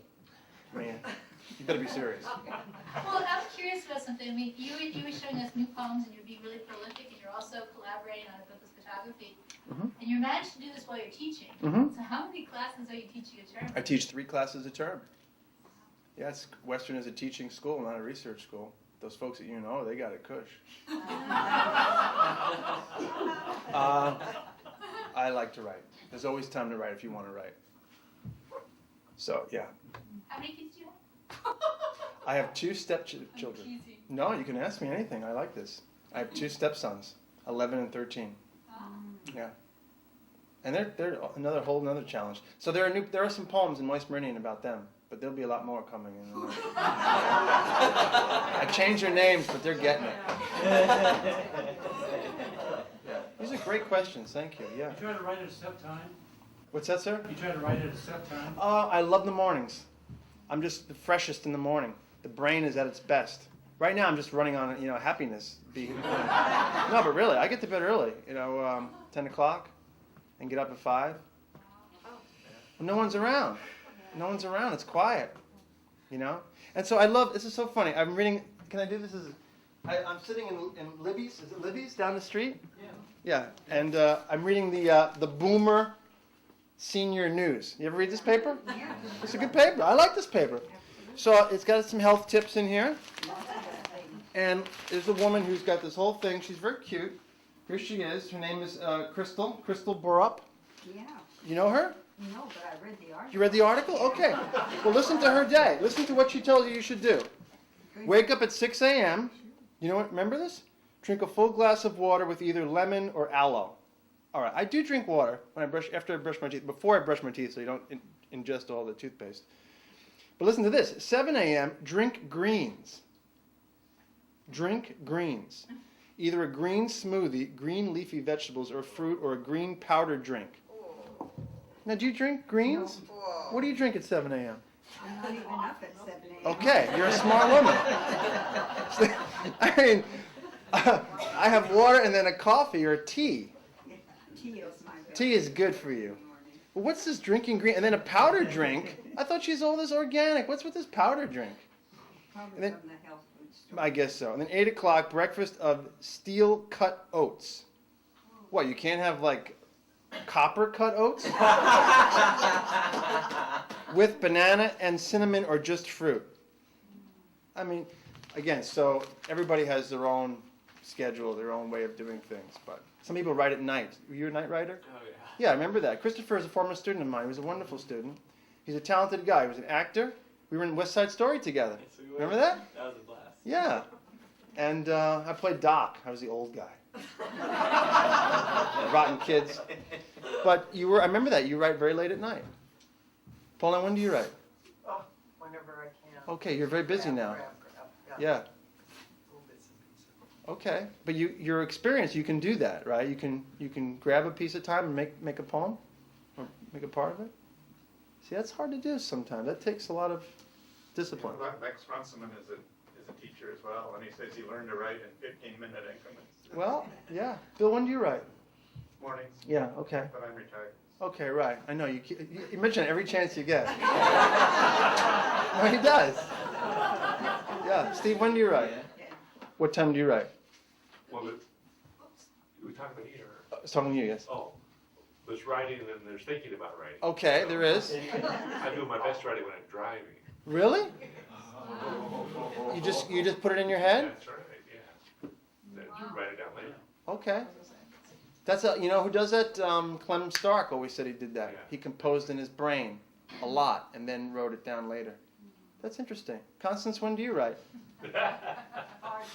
Man, you better be serious. Well, I'm curious about something. I mean, you were showing us new poems, and you're being really prolific, and you're also collaborating on a book with photography. Mhm. And you managed to do this while you're teaching. Mhm. So how many classes are you teaching a term? I teach 3 classes a term. Yeah, Western is a teaching school, not a research school. Those folks at UNO, they got it cush. I like to write. There's always time to write if you want to write. So, yeah. How many kids do you have? I have 2 stepchildren. No, you can ask me anything. I like this. I have 2 stepsons, 11 and 13. Yeah. And they're whole another challenge. So there are some poems in Moist Meridian about them, but there'll be a lot more coming in. I changed their names, but they're getting it. Yeah. These are great questions. Thank you. Yeah. You try to write at a set time? What's that, sir? You try to write at a set time? I love the mornings. I'm just the freshest in the morning. The brain is at its best. Right now, I'm just running on, happiness. No, but really, I get to bed early. 10 o'clock, and get up at 5. No one's around. No one's around. It's quiet. And so I love. This is so funny. I'm reading. Can I do this? I'm sitting in Libby's. Is it Libby's down the street? Yeah. And I'm reading the Boomer Senior News. You ever read this paper? Yeah. It's a good paper. I like this paper. So it's got some health tips in here. And there's a woman who's got this whole thing. She's very cute. Here she is. Her name is Crystal Borup. Yeah. You know her? No, but I read the article. You read the article? Okay. Well, listen to her day. Listen to what she tells you should do. Wake up at 6 a.m. You know what? Remember this? Drink a full glass of water with either lemon or aloe. All right. I do drink water after I brush my teeth, before I brush my teeth, so you don't ingest all the toothpaste. But listen to this. 7 a.m., drink greens. Drink greens. Either a green smoothie, green leafy vegetables, or fruit, or a green powder drink. Now, do you drink greens? No. What do you drink at 7 a.m.? I'm not even up at 7 a.m. Okay, you're a smart woman. I mean, I have water and then a coffee or a tea. Yeah, tea is my favorite. Tea is good for you. Well, what's this drinking green? And then a powder drink? I thought she's all this organic. What's with this powder drink? Probably And then- from the health food store. I guess so. And then 8 o'clock, breakfast of steel-cut oats. What, you can't have, copper-cut oats? With banana and cinnamon or just fruit? I mean, again, so everybody has their own schedule, their own way of doing things. But some people write at night. Were you a night writer? Oh, yeah. Yeah, I remember that. Christopher is a former student of mine. He was a wonderful student. He's a talented guy. He was an actor. We were in West Side Story together. Yes, we were. Remember that? That was a blast. Yeah. And I played Doc. I was the old guy. Rotten kids. But I remember that. You write very late at night. Paula, when do you write? Oh, whenever I can. Okay, you're very busy now. Grab. Yeah. Little bits and pieces. Okay. But your experience, you can do that, right? You can grab a piece of time and make a poem? Or make a part of it? See, that's hard to do sometimes. That takes a lot of discipline. Max Runciman is a teacher as well, and he says he learned to write in 15-minute increments. Well, yeah. Bill, when do you write? Mornings, Yeah, okay. but I'm retired. Okay, right. I know. You mention it every chance you get. No, he does. Yeah. Steve, when do you write? What time do you write? Well, we talking about here. I was talking to you, yes. Oh, there's writing and then there's thinking about writing. Okay, there is. I do my best writing when I'm driving. Really? You just put it in your head? That's right, yeah. Then you write it down later. Okay. That's you know who does that? Clem Stark always said he did that. Yeah. He composed in his brain a lot and then wrote it down later. That's interesting. Constance, when do you write? Hardly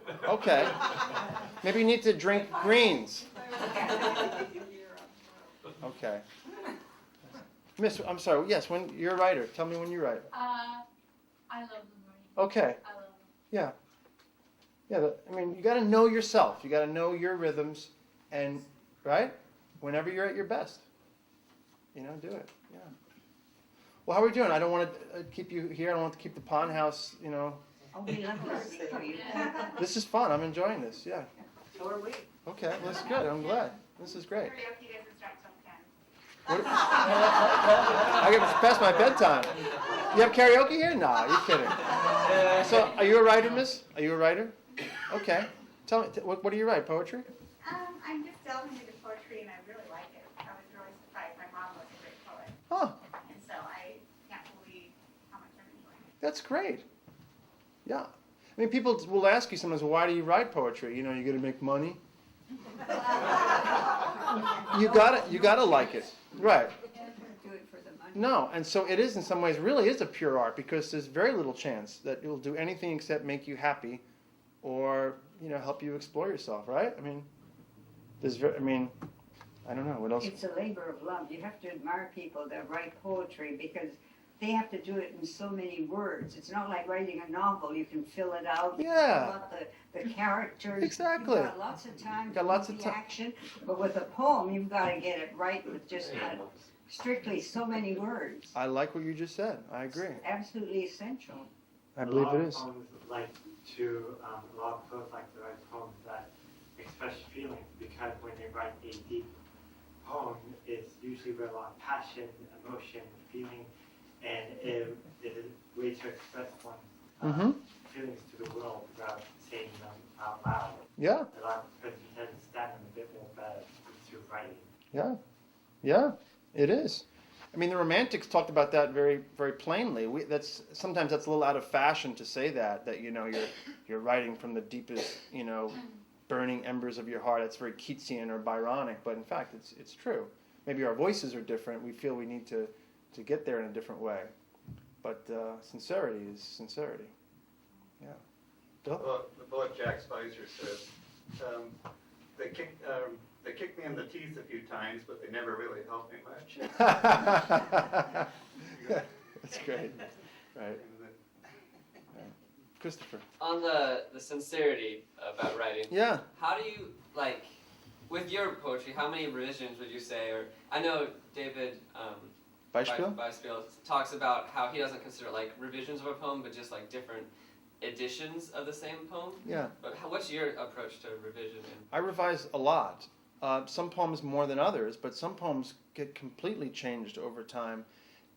ever. Okay. Maybe you need to drink greens. Okay. Miss, I'm sorry. Yes, when you're a writer. Tell me when you write. I love the morning. Okay. I love it. Yeah. Yeah. I mean, you got to know yourself. You got to know your rhythms, and right, whenever you're at your best, do it. Yeah. Well, how are we doing? I don't want to keep you here. I don't want to keep the pond house, you know. Oh, we love listening to you. This is fun. I'm enjoying this, yeah. So are we. Okay, well, that's good. I'm glad. This is great. Karaoke doesn't start till 10. I get past my bedtime. You have karaoke here? No, you're kidding. So, are you a writer, miss? Are you a writer? Okay. Tell me, what do you write? Poetry? I'm just delving into poetry and I really like it. I was really surprised. My mom was a great poet. Huh. And so I can't believe how much I'm enjoying it. That's great. Yeah. I mean, people will ask you sometimes, well, why do you write poetry? You know, you're going to make money. You gotta like it. Right. Do it for the money. No, and so it is in some ways, really is a pure art because there's very little chance that it will do anything except make you happy or, you know, help you explore yourself, right? I mean, I don't know, what else? It's a labor of love. You have to admire people that write poetry because they have to do it in so many words. It's not like writing a novel. You can fill it out. You Yeah. fill out the characters. Exactly. You've got lots of time Got for lots the of time. action. But with a poem, you've got to get it right with just strictly so many words. I like what you just said. I agree. It's absolutely essential. I believe it is. A lot of poems like a lot of poets like to write poems that express feelings because when they write a deep poem, it's usually with a lot of passion, emotion, feeling, and it is a way to express one's feelings to the world without saying them out loud. Yeah. A lot of persons can understand them a bit more better through writing. Yeah. Yeah, it is. I mean, the Romantics talked about that very, very plainly. Sometimes that's a little out of fashion to say that you know you're writing from the deepest, you know, burning embers of your heart. That's very Keatsian or Byronic, but in fact, it's true. Maybe our voices are different. We feel we need to get there in a different way. But sincerity is sincerity. Yeah. Bill? Well, the poet Jack Spicer says, they kicked me in the teeth a few times, but they never really helped me much. That's great. Right. Christopher. On the sincerity about writing. Yeah. How do you, like, with your poetry, how many revisions would you say, or, I know David Beispiel talks about how he doesn't consider, like, revisions of a poem, but just, like, different editions of the same poem. Yeah. But what's your approach to revision? I revise a lot. Some poems more than others, but some poems get completely changed over time.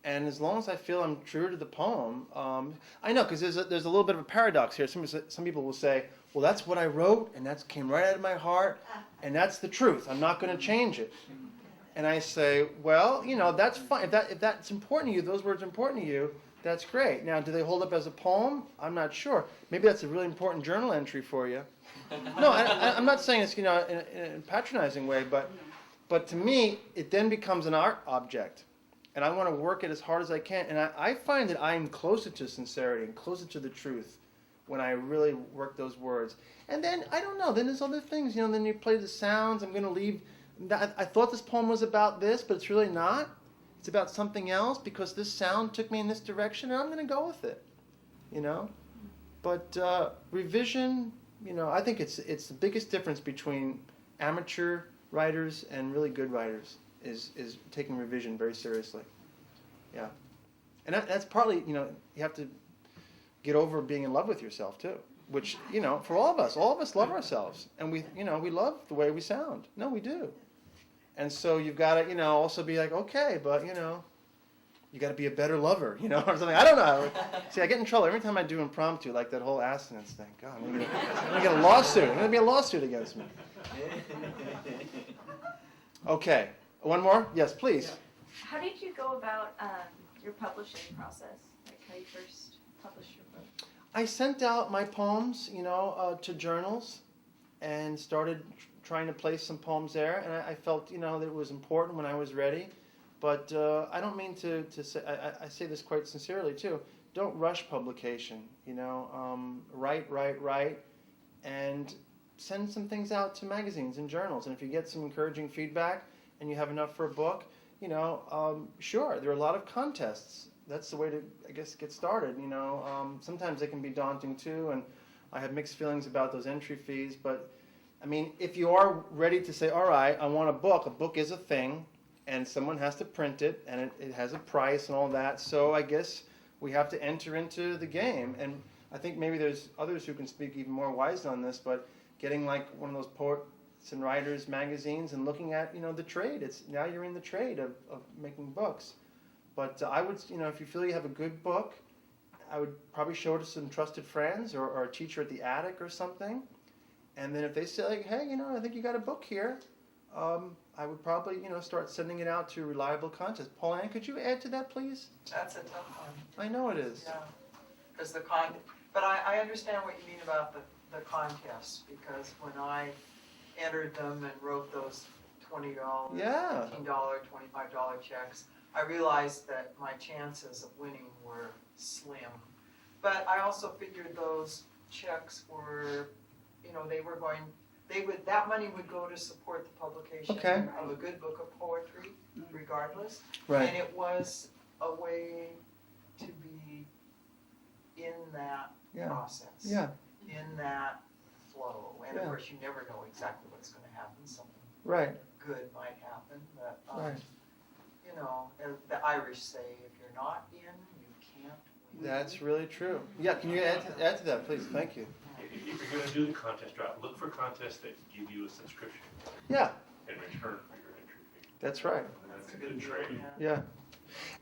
And as long as I feel I'm true to the poem, I know, because there's a little bit of a paradox here. Some people will say, well, that's what I wrote, and that came right out of my heart, and that's the truth. I'm not going to change it. And I say, well, you know, that's fine. If that's important to you, those words are important to you, that's great. Now, do they hold up as a poem? I'm not sure. Maybe that's a really important journal entry for you. No, I'm not saying it's, you know, in a patronizing way, but to me, it then becomes an art object. And I want to work it as hard as I can. And I find that I'm closer to sincerity and closer to the truth when I really work those words. And then, I don't know, then there's other things, you know, then you play the sounds. I'm going to leave. I thought this poem was about this, but it's really not. It's about something else because this sound took me in this direction, and I'm going to go with it, you know. But revision, you know, I think it's the biggest difference between amateur writers and really good writers is taking revision very seriously. Yeah. And that's partly, you know, you have to get over being in love with yourself too, which, you know, for all of us love ourselves. And we, you know, we love the way we sound. No, we do. And so you've got to, you know, also be like, okay, but, you know, you got to be a better lover, you know, or something. I don't know. See, I get in trouble every time I do impromptu, like that whole assonance thing. God, I'm going to get a lawsuit. I'm going to be a lawsuit against me. Okay. One more? Yes, please. How did you go about your publishing process? Like how you first published your book? I sent out my poems, you know, to journals and started trying to place some poems there. And I felt, you know, that it was important when I was ready. But I don't mean to say, I say this quite sincerely too, don't rush publication, you know, write, and send some things out to magazines and journals. And if you get some encouraging feedback and you have enough for a book, you know, sure, there are a lot of contests. That's the way to, I guess, get started, you know. Sometimes they can be daunting too, and I have mixed feelings about those entry fees. But, I mean, if you are ready to say, all right, I want a book is a thing, and someone has to print it, and it has a price and all that. So I guess we have to enter into the game. And I think maybe there's others who can speak even more wisely on this, but getting like one of those poets and writers magazines and looking at, the trade. It's now you're in the trade of making books. But I would, if you feel you have a good book, I would probably show it to some trusted friends or a teacher at the attic or something. And then if they say, like, hey, I think you got a book here, I would probably, start sending it out to reliable contests. Pauline, could you add to that, please? That's a tough one. I know it is. Yeah, because but I understand what you mean about the contests, because when I entered them and wrote those $20, Yeah. $15, $25 checks, I realized that my chances of winning were slim. But I also figured those checks were, that money would go to support the publication Okay. of a good book of poetry, regardless. Right. And it was a way to be in that Yeah. process, Yeah. in that flow. And of Yeah. course, you never know exactly what's going to happen. Something Right. good might happen, but Right. As the Irish say, if you're not in, you can't win. That's really true. Yeah, can you add to that, please? Thank you. If you're gonna do the contest drop, look for contests that give you a subscription Yeah, in return for your entry fee. that's right. And that's a good trade. Yeah.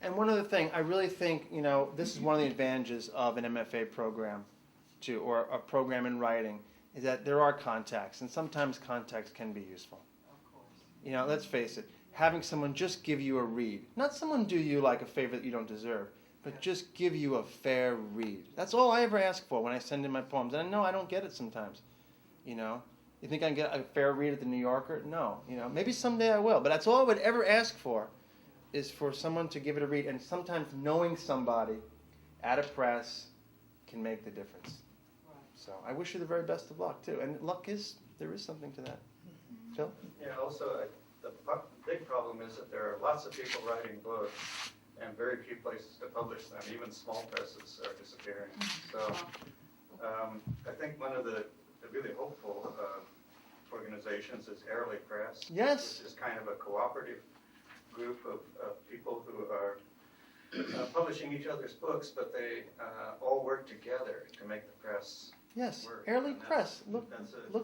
And one other thing, I really think, this is one of the advantages of an MFA program, too, or a program in writing, is that there are contacts, and sometimes contacts can be useful. Of course. Let's face it, having someone just give you a read, not someone do you like a favor that you don't deserve, but just give you a fair read. That's all I ever ask for when I send in my poems. And I know I don't get it sometimes. You think I can get a fair read at the New Yorker? No. Maybe someday I will. But that's all I would ever ask for, is for someone to give it a read. And sometimes knowing somebody at a press can make the difference. Right. So I wish you the very best of luck, too. And there is something to that. Phil? Yeah, also, the big problem is that there are lots of people writing books and very few places to publish them. Even small presses are disappearing. So I think one of the really hopeful organizations is Airly Press. Yes. Which is kind of a cooperative group of people who are publishing each other's books, but they all work together to make the press Yes, work. Airly And Press. Look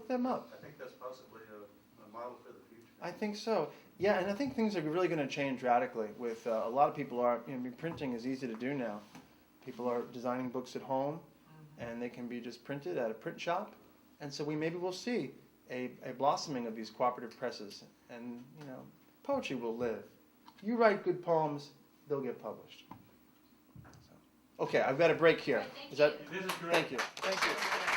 them up. I think that's possibly a model for the future. I think so. Yeah, and I think things are really going to change radically. With a lot of people are, printing is easy to do now. People are designing books at home, and they can be just printed at a print shop. And so maybe we'll see a blossoming of these cooperative presses, and poetry will live. You write good poems, they'll get published. So, okay, I've got a break here. Thank Is that? you. This is great. Thank you. Thank you.